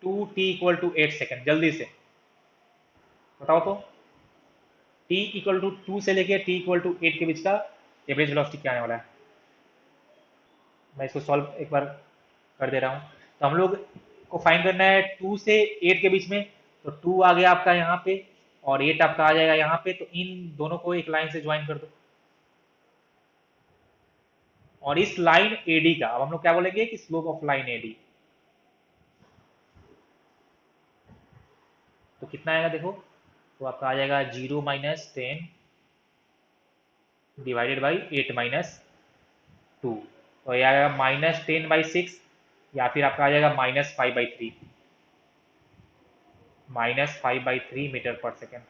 to t equal to 8 second, जल्दी से बताओ तो। t इक्वल टू 2 से लेके t इक्वल टू 8 के बीच का एवरेज वेलोसिटी क्या आने वाला है। मैं इसको सॉल्व एक बार कर दे रहा हूँ। तो हम लोग को फाइंड करना है 2 से 8 के बीच में, तो 2 आ गया आपका यहाँ पे और 8 आपका आ जाएगा यहाँ पे, तो इन दोनों को एक लाइन से ज्वाइन कर दो। और इस लाइन एडी का अब हम लोग क्या बोलेंगे कि स्लोप ऑफ लाइन एडी, तो कितना आएगा देखो, तो आपका आ जाएगा 0 - 10 डिवाइडेड बाई 8 - 2, तो ये आएगा -10/6, या फिर आपका आ जाएगा -5/3, -5/3 metre per second.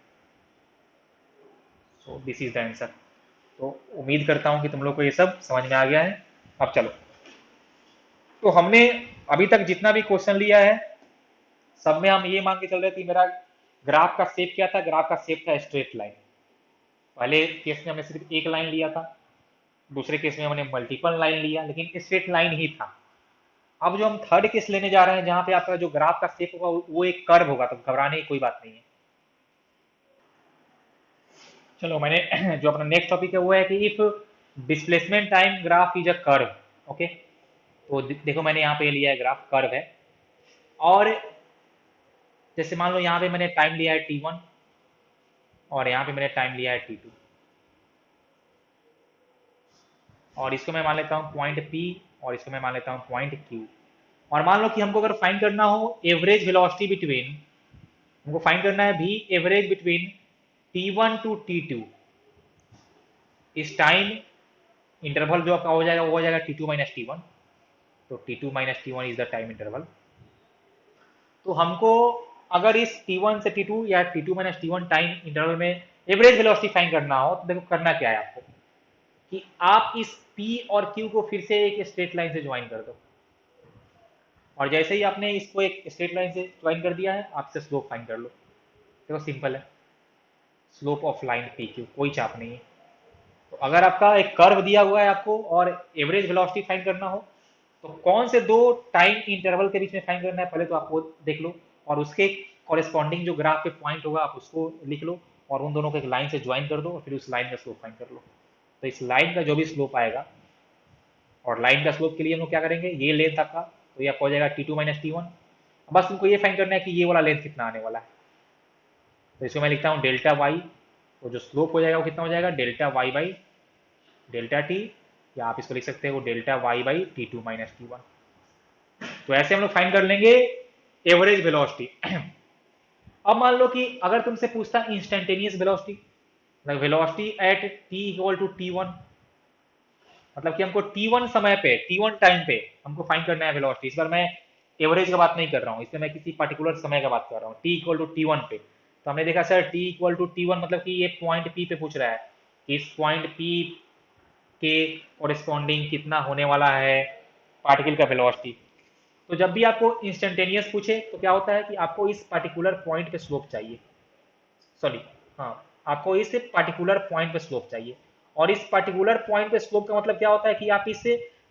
So this is the answer. तो उम्मीद करता हूं कि तुम लोग को ये सब समझ में आ गया है। अब चलो, तो हमने अभी तक जितना भी क्वेश्चन लिया है सब में हम ये मान के चल रहे थे कि मेरा ग्राफ का शेप क्या था, ग्राफ का शेप था स्ट्रेट लाइन। पहले केस में हमने सिर्फ एक लाइन लिया था, दूसरे केस में हमने मल्टीपल लाइन लिया, लेकिन स्ट्रेट लाइन ही था। अब जो हम थर्ड केस लेने जा रहे हैं जहां पे आपका जो ग्राफ का शेप होगा वो एक कर्व होगा, तो घबराने की कोई बात नहीं है। चलो, मैंने जो अपना नेक्स्ट टॉपिक है वो है कि if displacement time graph is a curve. Okay, तो देखो मैंने यहाँ पे लिया है ग्राफ कर्व है, और जैसे मान लो यहाँ पे मैंने टाइम लिया है t1 और यहाँ पे मैंने टाइम लिया है t2, और इसको मैं मान लेता हूँ पॉइंट P और इसको मैं मान लेता हूँ पॉइंट Q। और मान लो कि हमको अगर फाइंड करना हो एवरेज वेलोसिटी बिटवीन, हमको फाइंड करना है भी average between t1 to t2, इस टाइम इंटरवल जो आपका हो जाएगा वो हो जाएगा t2 - t1, तो t2 - t1 is the time interval. तो हमको अगर इस t1 से t2 या t2 - t1 टाइम इंटरवल में एवरेज वेलोसिटी फाइंड करना हो, तो देखो करना क्या है आपको कि आप इस p और q को फिर से एक स्ट्रेट लाइन से ज्वाइन कर दो, और जैसे ही आपने इसको एक स्ट्रेट लाइन से ज्वाइन कर दिया है आपसे स्लोप फाइंड कर लो। देखो सिंपल है, slope of line P Q, कोई चाप नहीं है। तो अगर आपका एक कर्व दिया हुआ है आपको और एवरेज वेलोसिटी फाइंड करना हो, तो कौन से दो टाइम इंटरवल के बीच में फाइंड करना है पहले तो आपको देख लो, और उसके कॉरेस्पॉन्डिंग जो ग्राफ पे पॉइंट होगा आप उसको लिख लो, और उन दोनों को एक लाइन से ज्वाइन कर दो और फिर उस लाइन का स्लोप फाइंड कर लो। तो इस लाइन का जो भी स्लोप आएगा, और लाइन का स्लोप के लिए हम लोग क्या करेंगे, ये लेंथ आपका, तो ये आपको हो जाएगा t2 - t1। बस तुमको ये फाइंड करना है कि ये वाला लेंथ कितना आने वाला है। तो इसको मैं लिखता हूँ डेल्टा वाई, तो जो स्लोप हो जाएगा वो कितना हो जाएगा, delta y by delta t, या आप इसको लिख सकते हो delta y by t2 - t1। तो ऐसे हम लोग फाइंड कर लेंगे एवरेज वेलोसिटी। अब मान लो कि अगर तुमसे पूछता instantaneous velocity, velocity at t equal to t1, मतलब कि हमको t1 समय पे, t1 टाइम पे हमको फाइंड करना है वेलोसिटी। इस बार मैं एवरेज का बात नहीं कर रहा हूँ, इसमें मैं किसी पर्टिकुलर समय का बात कर रहा हूँ, t इक्वल टू t1 पे। तो हमने देखा sir t equal to t1 मतलब कि ये पॉइंट p पे पूछ रहा है, इस पॉइंट p के कोरिस्पॉन्डिंग कितना होने वाला है पार्टिकल का वेलोसिटी। तो जब भी आपको इंस्टेंटेनियस पूछे तो क्या होता है कि आपको इस पर्टिकुलर पॉइंट पे स्लोप चाहिए, सॉरी, हाँ, आपको इस पर्टिकुलर पॉइंट पे स्लोप चाहिए। और इस पर्टिकुलर पॉइंट पे स्लोप का मतलब क्या होता है कि आप इस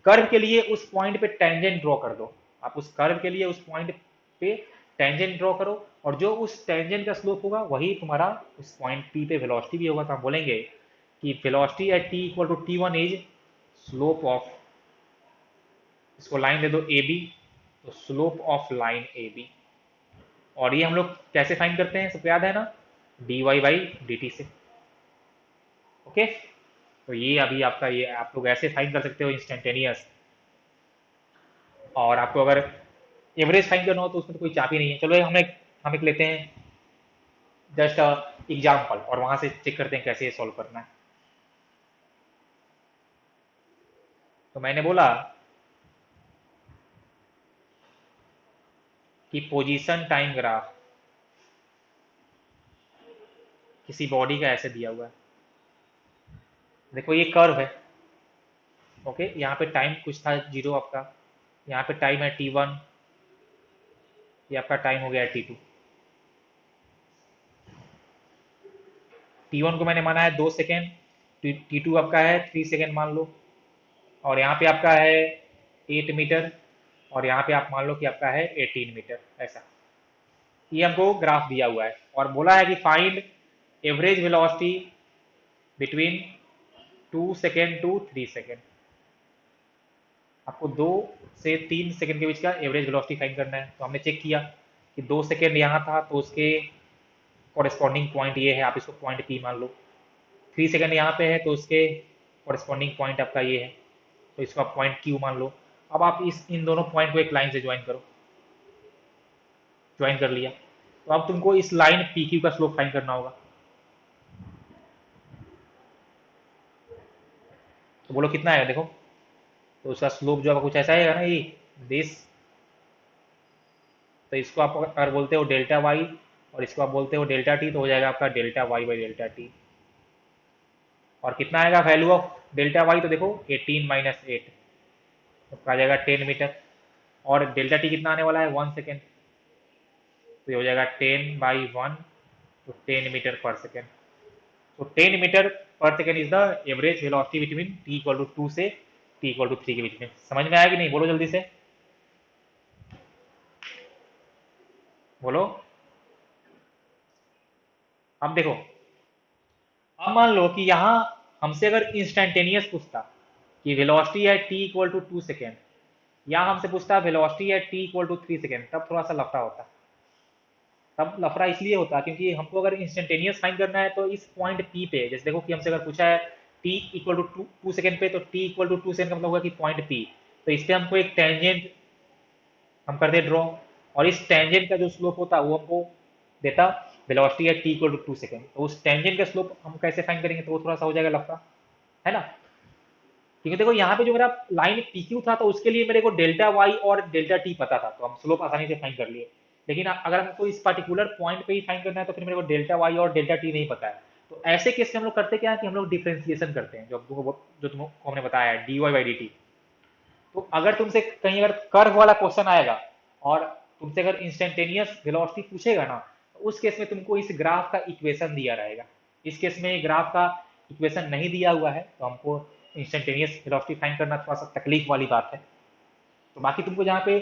कर्व के लिए उस पॉइंट पे टेंजेंट ड्रॉ कर दो, आप उस कर्व के लिए उस पॉइंट पे टेंजेंट ड्रॉ करो, और जो उस टेंजेंट का स्लोप होगा वही तुम्हारा उस पॉइंट पी पे वेलोसिटी भी होगा। तो हम बोलेंगे कि velocity at t equal to t1 is slope of, इसको लाइन दे दो ए बी, तो slope of line A B. और ये हम लोग कैसे फाइंड करते हैं, सबको याद है ना, dy बाई dt से। ओके, तो ये अभी आपका, ये आप लोग ऐसे फाइंड कर सकते हो इंस्टेंटेनियस। और आपको अगर एवरेज फाइंड करना हो तो उसमें तो कोई चाप ही नहीं है। चलो हम एक लेते हैं जस्ट एग्जाम्पल, और वहां से चेक करते हैं कैसे ये सॉल्व करना है। तो मैंने बोला कि पोजीशन टाइम ग्राफ किसी बॉडी का ऐसे दिया हुआ है। देखो ये कर्व है, ओके, यहाँ पे टाइम कुछ था जीरो आपका, यहाँ पे टाइम है t1, ये आपका टाइम हो गया t2। t1 को मैंने माना है 2 सेकेंड, t2 आपका है 3 सेकेंड मान लो, और यहाँ पे आपका है 8 मीटर, और यहाँ पे आप मान लो कि आपका है 18 मीटर, ऐसा। ये हमको ग्राफ दिया हुआ है और बोला है कि find average velocity between 2 second to 3 second. आपको 2 से 3 सेकेंड के बीच का एवरेज वेलोसिटी फाइंड करना है। तो हमने चेक किया कि 2 सेकेंड यहाँ था तो उसके कॉरेस्पॉन्डिंग पॉइंट ये है, आप इसको पॉइंट पी मान लो। 3 सेकेंड यहाँ पे है तो उसके कॉरेस्पॉन्डिंग पॉइंट आपका ये है, तो इसको आप पॉइंट क्यू मान लो। अब आप इस इन दोनों पॉइंट को एक लाइन से ज्वाइन करो। ज्वाइन कर लिया तो अब तुमको इस लाइन पी क्यू का स्लोप फाइंड करना होगा। तो बोलो कितना आएगा, देखो। तो उसका स्लोप जो आपका कुछ ऐसा आएगा ना, ये दिस। तो इसको आप अगर बोलते हो डेल्टा वाई और इसको आप बोलते हो डेल्टा टी, तो हो जाएगा आपका delta y by delta t. और कितना आएगा वैल्यू ऑफ डेल्टा वाई, तो देखो 18 - 8, तो आ जाएगा 10 मीटर। और डेल्टा टी कितना आने वाला है, 1 सेकेंड, तो ये हो जाएगा 10/1, तो 10 मीटर पर सेकेंड। तो 10 metre per second is the average velocity between t = 2 से t = 3 के बीच में। समझ में आया कि नहीं, बोलो जल्दी से, बोलो। अब देखो, अब मान लो कि यहाँ हमसे अगर इंस्टेंटेनियस पूछता कि वेलोसिटी है t = 2 सेकेंड, या हमसे पूछता वेलोसिटी है t = 3 सेकेंड, तब थोड़ा सा लफड़ा होता। तब लफड़ा इसलिए होता क्योंकि हमको अगर इंस्टेंटेनियस फाइंड करना है तो इस पॉइंट पी पे, जैसे देखो कि हमसे अगर पूछा है t = 2 सेकेंड पे, तो t = 2 सेकेंड का मतलब होगा कि पॉइंट पी। तो इस पे हमको एक टेंजेंट हम करते ड्रॉ, और इस टेंजेंट का जो स्लोप होता वो हमको देता वेलोसिटी है t = 2 सेकेंड। तो उस टेंजेंट का स्लोप हम कैसे फाइंड करेंगे, तो वो थोड़ा सा हो जाएगा लफड़ा, है ना। क्योंकि देखो यहाँ पे जो मेरा लाइन पी क्यू था तो उसके लिए मेरे को डेल्टा वाई और डेल्टा टी पता था, तो हम स्लोप आसानी से फाइंड कर लिए। लेकिन अगर हमको इस पर्टिकुलर पॉइंट पे ही फाइंड करना है तो फिर मेरे को डेल्टा वाई और डेल्टा टी नहीं पता है। तो ऐसे केस में हम लोग करते क्या है कि हम लोग डिफ्रेंसिएशन करते हैं, जो तुमको हमने बताया है d y by D t. तो अगर तुमसे कहीं अगर कर्व वाला क्वेश्चन आएगा और तुमसे अगर इंस्टेंटेनियस वेलोसिटी पूछेगा ना, तो उस केस में तुमको इस ग्राफ का इक्वेशन दिया रहेगा। इस केस में ग्राफ का इक्वेशन नहीं दिया हुआ है तो हमको इंस्टेंटेनियस वेलोसिटी फाइंड करना थोड़ा सा तकलीफ वाली बात है। तो बाकी तुमको जहाँ पे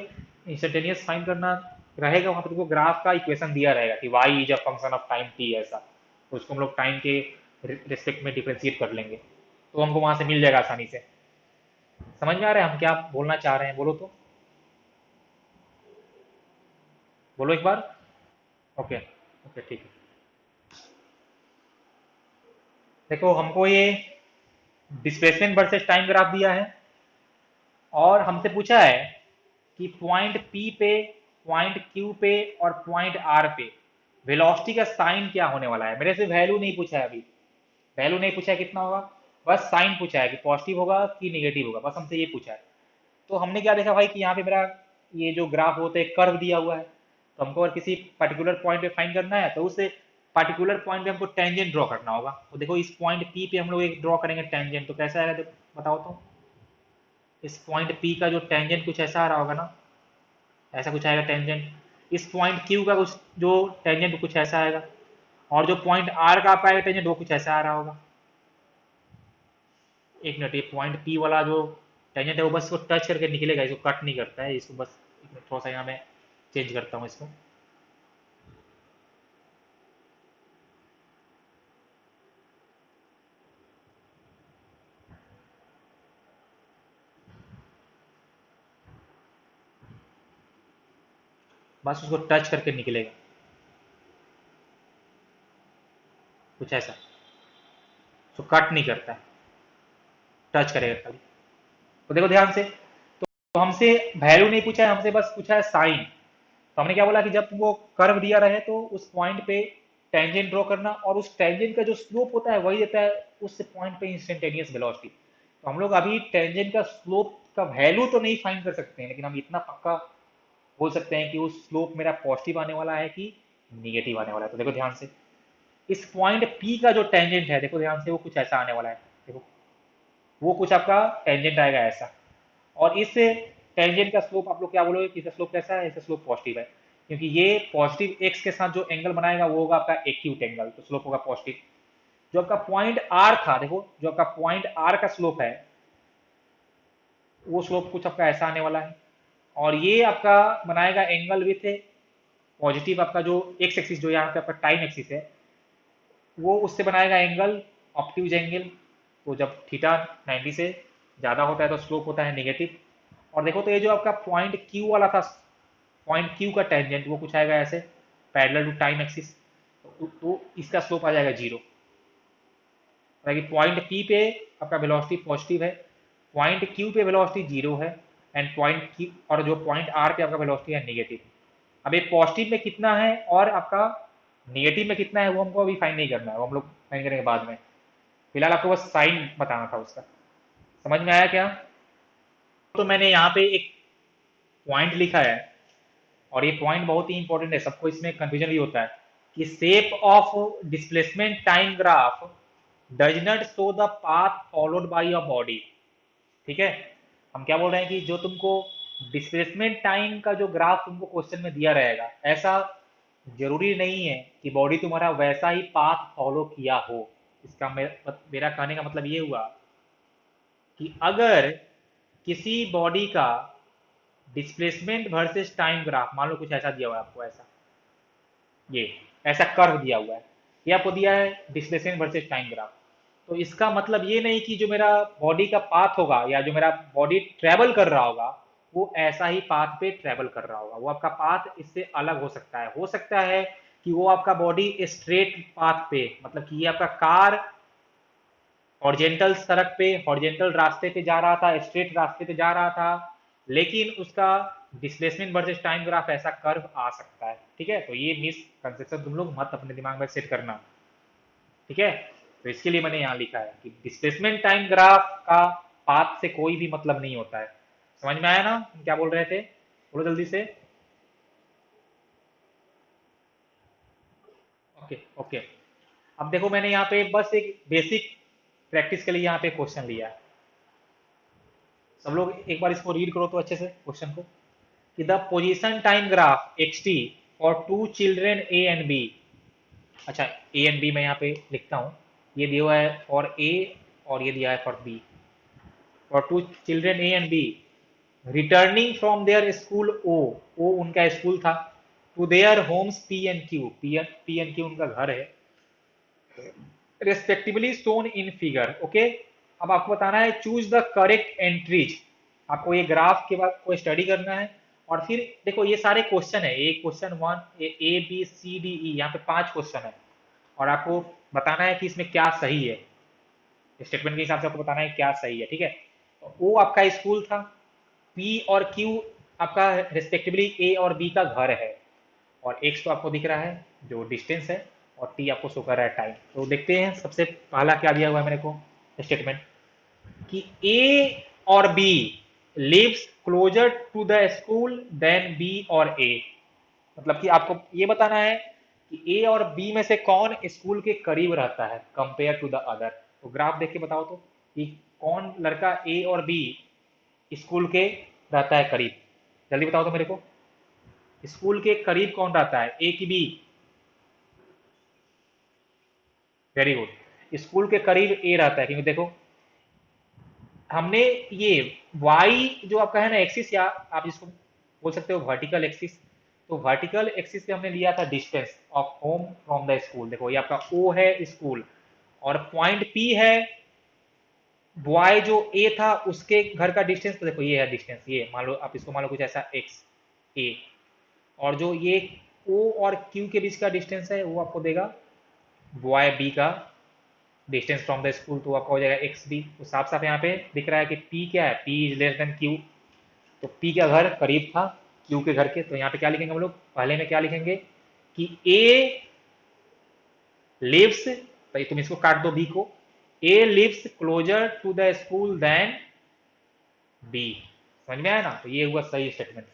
इंस्टेंटेनियस फाइंड करना रहेगा वहाँ पे तुमको ग्राफ का इक्वेशन दिया रहेगा कि y is a function of time t, ऐसा। तो उसको हम लोग टाइम के रिस्पेक्ट में डिफ्रेंशिएट कर लेंगे, तो हमको वहां से मिल जाएगा आसानी से। समझ में आ रहा है हम क्या बोलना चाह रहे हैं, बोलो तो, बोलो एक बार। ओके, ओके, ठीक है। देखो हमको ये डिस्प्लेसमेंट वर्सेस टाइम ग्राफ दिया है, और हमसे पूछा है कि पॉइंट P पे, पॉइंट Q पे और पॉइंट R पे वेलोसिटी का साइन क्या होने वाला है। मेरे से वैल्यू नहीं पूछा है अभी, वैल्यू नहीं पूछा है कितना होगा, बस साइन पूछा है कि पॉजिटिव होगा कि निगेटिव होगा, बस हमसे ये पूछा है। तो हमने क्या देखा भाई कि यहाँ पे मेरा ये जो ग्राफ होता है कर्व दिया हुआ है, तो हमको अगर किसी पर्टिकुलर पॉइंट पे फाइंड करना है तो उस पर्टिकुलर पॉइंट पे हमको टेंजेंट ड्रॉ करना होगा। तो देखो इस पॉइंट पी पे हम लोग एक ड्रॉ करेंगे टेंजेंट, तो कैसा आएगा देखो बताओ तो। इस पॉइंट पी का जो टेंजेंट कुछ ऐसा आ रहा होगा ना, ऐसा कुछ आएगा टेंजेंट। इस पॉइंट क्यू का कुछ जो टेंजेंट कुछ ऐसा आएगा, और जो पॉइंट आर का आपका आएगा टेंजेंट वो कुछ ऐसा आ रहा होगा। एक मिनट, ये पॉइंट पी वाला जो टेंजेंट है वो बस इसको टच करके निकलेगा, इसको कट नहीं करता है, इसको बस थोड़ा सा यहाँ मैं चेंज करता हूँ इसको। बस उसको टच करके निकलेगा, कुछ ऐसा, तो कट नहीं करता है। टच करेगा खाली। तो देखो ध्यान से, तो हमसे वैल्यू नहीं पूछा है, हमसे बस पूछा है साइन। तो हमने क्या बोला कि जब तुमको कर्व दिया रहे तो उस पॉइंट पे टेंजेंट ड्रॉ करना, और उस टेंजेंट का जो स्लोप होता है वही देता है उस पॉइंट पे इंस्टेंटेनियस वेलोसिटी। तो हम लोग अभी टेंजेंट का स्लोप का वैल्यू तो नहीं फाइंड कर सकते हैं, लेकिन हम इतना पक्का बोल सकते हैं कि वो स्लोप मेरा पॉजिटिव आने वाला है कि निगेटिव आने वाला है। तो देखो ध्यान से, इस पॉइंट P का जो टेंजेंट है, देखो ध्यान से, वो कुछ ऐसा आने वाला है। देखो वो कुछ आपका टेंजेंट आएगा ऐसा, और इस टेंजेंट का स्लोप आप लोग क्या बोलोगे कि इसका स्लोप कैसा है, इसका स्लोप पॉजिटिव है, क्योंकि ये पॉजिटिव एक्स के साथ जो एंगल बनाएगा वो होगा आपका एक्यूट एंगल, तो स्लोप होगा पॉजिटिव। जो आपका पॉइंट आर था, देखो जो आपका पॉइंट आर का स्लोप है, वो स्लोप कुछ आपका ऐसा आने वाला है, और ये आपका बनाएगा एंगल विथ पॉजिटिव, आपका जो एक्स एक्सिस जो यहाँ पे आपका टाइम एक्सिस है, वो उससे बनाएगा एंगल ऑप्टिव एंगल। तो जब थीटा 90 से ज़्यादा होता है तो स्लोप होता है नेगेटिव। और देखो तो ये जो आपका पॉइंट क्यू वाला था, पॉइंट क्यू का टेंजेंट वो कुछ आएगा ऐसे पैरेलल टू टाइम एक्सिस, तो इसका स्लोप आ जाएगा जीरो। पॉइंट पी पे आपका वेलोसिटी पॉजिटिव है, पॉइंट क्यू पे वेलोसिटी जीरो है, एंड पॉइंट क्यू और जो पॉइंट आर पे आपका वेलोसिटी है नेगेटिव। अब ये पॉजिटिव में कितना है और आपका नेगेटिव में कितना है वो हमको अभी फाइंड नहीं करना है, वो हम लोग फाइंड करेंगे बाद में। फिलहाल आपको बस साइन बताना था उसका। समझ में आया क्या? तो मैंने यहाँ पे एक पॉइंट लिखा है, और ये पॉइंट बहुत ही इंपॉर्टेंट है, सबको इसमें कंफ्यूजन भी होता है कि shape of displacement time graph does not show the path followed by your body. ठीक है, हम क्या बोल रहे हैं कि जो तुमको डिस्प्लेसमेंट टाइम का जो ग्राफ तुमको क्वेश्चन में दिया रहेगा, ऐसा जरूरी नहीं है कि बॉडी तुम्हारा वैसा ही पाथ फॉलो किया हो। इसका मेरा कहने का मतलब ये हुआ कि अगर किसी बॉडी का डिस्प्लेसमेंट वर्सेस टाइम ग्राफ, मान लो कुछ ऐसा दिया हुआ है आपको, ऐसा ये ऐसा कर्व दिया हुआ है, ये आपको दिया है डिस्प्लेसमेंट वर्सेस टाइम ग्राफ, तो इसका मतलब ये नहीं कि जो मेरा बॉडी का पाथ होगा या जो मेरा बॉडी ट्रेवल कर रहा होगा वो ऐसा ही पाथ पे ट्रेवल कर रहा होगा। वो आपका पाथ इससे अलग हो सकता है कि वो आपका बॉडी स्ट्रेट पाथ पे, मतलब कि ये आपका कार हॉरिजेंटल सड़क पे हॉरिजेंटल रास्ते पे जा रहा था, स्ट्रेट रास्ते पे जा रहा था, लेकिन उसका डिस्प्लेसमेंट वर्सेस टाइम ग्राफ ऐसा कर्व आ सकता है। ठीक है, तो ये मिसकंसेप्शन तुम लोग मत अपने दिमाग में सेट करना। ठीक है, तो इसके लिए मैंने यहाँ लिखा है कि डिस्प्लेसमेंट टाइम ग्राफ का पाथ से कोई भी मतलब नहीं होता है। समझ में आया ना हम क्या बोल रहे थे? बोलो जल्दी से। Okay okay. अब देखो मैंने यहाँ पे बस एक बेसिक प्रैक्टिस के लिए यहाँ पे क्वेश्चन लिया है, सब लोग एक बार इसको रीड करो तो अच्छे से क्वेश्चन को, कि the position time graph x t for two children A and B. अच्छा, ए एंड बी मैं यहाँ पे लिखता हूँ, ये दिया हुआ है फॉर ए और ये दिया है for B. For two children A and B returning from their school O उनका स्कूल था, to their homes P and Q, P and Q उनका घर है, respectively shown in figure. Okay, अब आपको बताना है चूज द करेक्ट एंट्रीज। आपको ये ग्राफ के बाद को स्टडी करना है, और फिर देखो ये सारे क्वेश्चन है, A question one, A B C D E, यहाँ पे 5 क्वेश्चन है, और आपको बताना है कि इसमें क्या सही है, स्टेटमेंट के हिसाब से आपको बताना है क्या सही है। ठीक है, ओ आपका स्कूल था, पी और क्यू आपका रिस्पेक्टिवली ए और बी का घर है, और एक्स तो आपको दिख रहा है जो डिस्टेंस है, और टी आपको शो कर रहा है टाइम। तो देखते हैं सबसे पहला क्या दिया हुआ है मेरे को स्टेटमेंट, कि ए और B lives closer to the school than B और ए। मतलब कि आपको ये बताना है कि ए और बी में से कौन स्कूल के करीब रहता है कंपेयर टू द अदर। तो ग्राफ देख के बताओ तो कि कौन लड़का ए और बी स्कूल के रहता है करीब, जल्दी बताओ तो मेरे को, स्कूल के करीब कौन रहता है, ए की बी? वेरी गुड, स्कूल के करीब ए रहता है, क्योंकि देखो हमने ये y जो आपका है ना एक्सिस, या आप इसको बोल सकते हो वर्टिकल एक्सिस, तो वर्टिकल एक्सिस पे हमने लिया था distance of home from the school. देखो ये आपका O है स्कूल, और पॉइंट P है y जो A था उसके घर का डिस्टेंस, तो देखो ये है डिस्टेंस, ये मान लो आप इसको मान लो कुछ ऐसा x A, और जो ये O और Q के बीच का डिस्टेंस है वो आपको देगा y B का डिस्टेंस फ्रॉम द स्कूल तो आपका हो जाएगा एक्स बी। तो साफ साफ यहाँ पे दिख रहा है कि पी क्या है, P is less than Q. तो पी का घर करीब था क्यू के घर के, तो यहाँ पे क्या लिखेंगे हम लोग, पहले में क्या लिखेंगे कि ए लिव्स, भाई तुम इसको काट दो बी को, A lives closer to the school than B. समझ में आया ना, तो ये हुआ सही स्टेटमेंट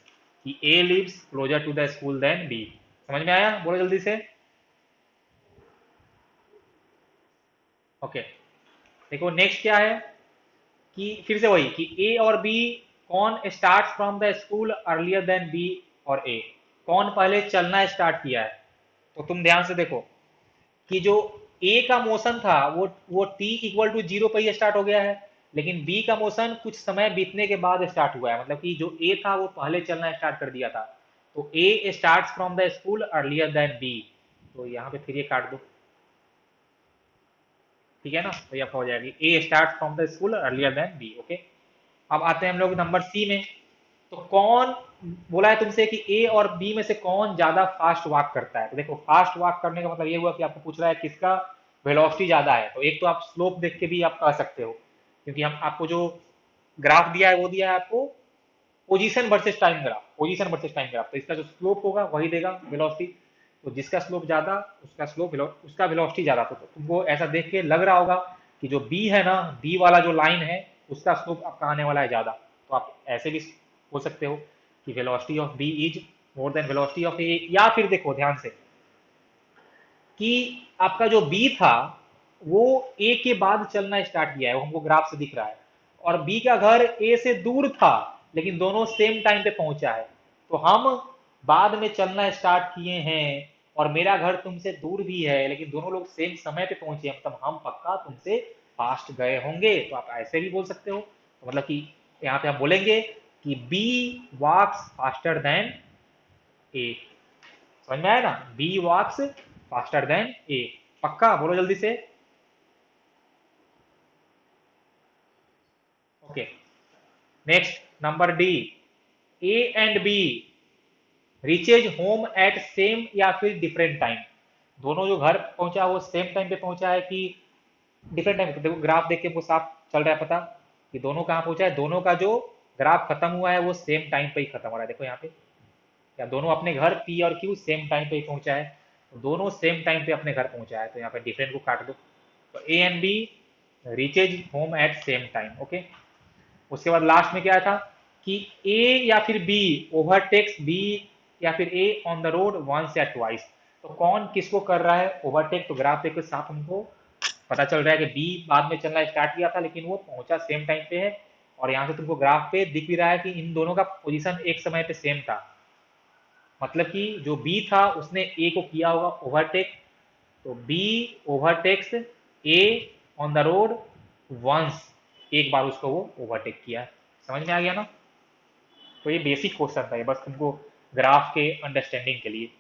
कि A lives closer to the school than B. समझ में आया, बोलो जल्दी से। ओके, देखो नेक्स्ट क्या है कि फिर से वही कि ए और बी, कौन start from the school earlier than B और ए, कौन पहले चलना स्टार्ट किया है। तो तुम ध्यान से देखो कि जो ए का मोशन था वो टी इक्वल टू जीरो पर ही स्टार्ट हो गया है, लेकिन बी का मोशन कुछ समय बीतने के बाद स्टार्ट हुआ है, मतलब कि जो ए था वो पहले चलना स्टार्ट कर दिया था। तो A start from the school earlier than B, तो यहाँ पे फिर ये काट दो, ठीक है ना, तो ये हो जाएगी A start from the school earlier than B. Okay, अब आते हैं हम लोग नंबर सी में। तो कौन बोला है तुमसे कि ए और बी में से कौन ज्यादा फास्ट वॉक करता है। तो देखो फास्ट वॉक करने का मतलब ये हुआ कि आपको पूछ रहा है किसका वेलोसिटी ज्यादा है। तो एक तो आप स्लोप देख के भी आप कह सकते हो, क्योंकि हम आपको जो ग्राफ दिया है वो दिया है आपको position versus time graph, position versus time graph, तो इसका जो स्लोप होगा वही देगा वेलोसिटी। तो जिसका स्लोप ज्यादा उसका स्लोप उसका वेलोसिटी ज्यादा। तो तुमको ऐसा देख के लग रहा होगा कि जो बी है ना, बी वाला जो लाइन है उसका स्लोप आपका आने वाला है ज्यादा। तो आप ऐसे भी बोल सकते हो कि velocity of B is more than velocity of A. या फिर देखो ध्यान से कि आपका जो बी था वो ए के बाद चलना स्टार्ट किया है, वो हमको ग्राफ से दिख रहा है, और बी का घर ए से दूर था लेकिन दोनों सेम टाइम पे पहुंचा है। तो हम बाद में चलना स्टार्ट किए हैं और मेरा घर तुमसे दूर भी है लेकिन दोनों लोग सेम समय पे पहुंचे हैं, मतलब हम पक्का तुमसे फास्ट गए होंगे। तो आप ऐसे भी बोल सकते हो। तो मतलब कि यहाँ पे हम बोलेंगे कि B walks faster than A. समझ में आया ना, B walks faster than A. पक्का बोलो जल्दी से। Okay, next number D, A and B reaches home at same या फिर डिफरेंट टाइम। दोनों जो घर पहुंचा वो सेम टाइम पे पहुंचा है कि डिफरेंट टाइम पे। देखो ग्राफ देख के वो साफ चल रहा है पता कि दोनों कहाँ पहुंचा है। दोनों का जो ग्राफ खत्म हुआ है वो सेम टाइम पे ही खत्म हो रहा है। देखो यहाँ पे क्या दोनों अपने घर पी और क्यू सेम टाइम पे ही पहुंचा है, तो दोनों सेम टाइम पे अपने घर पहुंचा है। तो यहाँ पे डिफरेंट को काट दो, तो A and B reaches home at same time. Okay, उसके बाद लास्ट में क्या था कि ए या फिर बी ओवरटेक्स बी या फिर ए ऑन द रोड वंस या ट्वाइस। तो कौन किसको कर रहा है ओवरटेक। तो ग्राफ देख के साफ हमको पता चल रहा है कि बी बाद में चलना स्टार्ट किया था लेकिन वो पहुंचा सेम टाइम पे है, और यहाँ से तुमको ग्राफ पे दिख भी रहा है कि इन दोनों का पोजीशन एक समय पे सेम था। मतलब कि जो बी था उसने ए को किया होगा ओवरटेक, तो B overtakes A on the road once, एक बार उसको वो ओवरटेक किया। समझ में आ गया ना। तो ये बेसिक क्वेश्चन था, ये बस तुमको ग्राफ के अंडरस्टैंडिंग के लिए।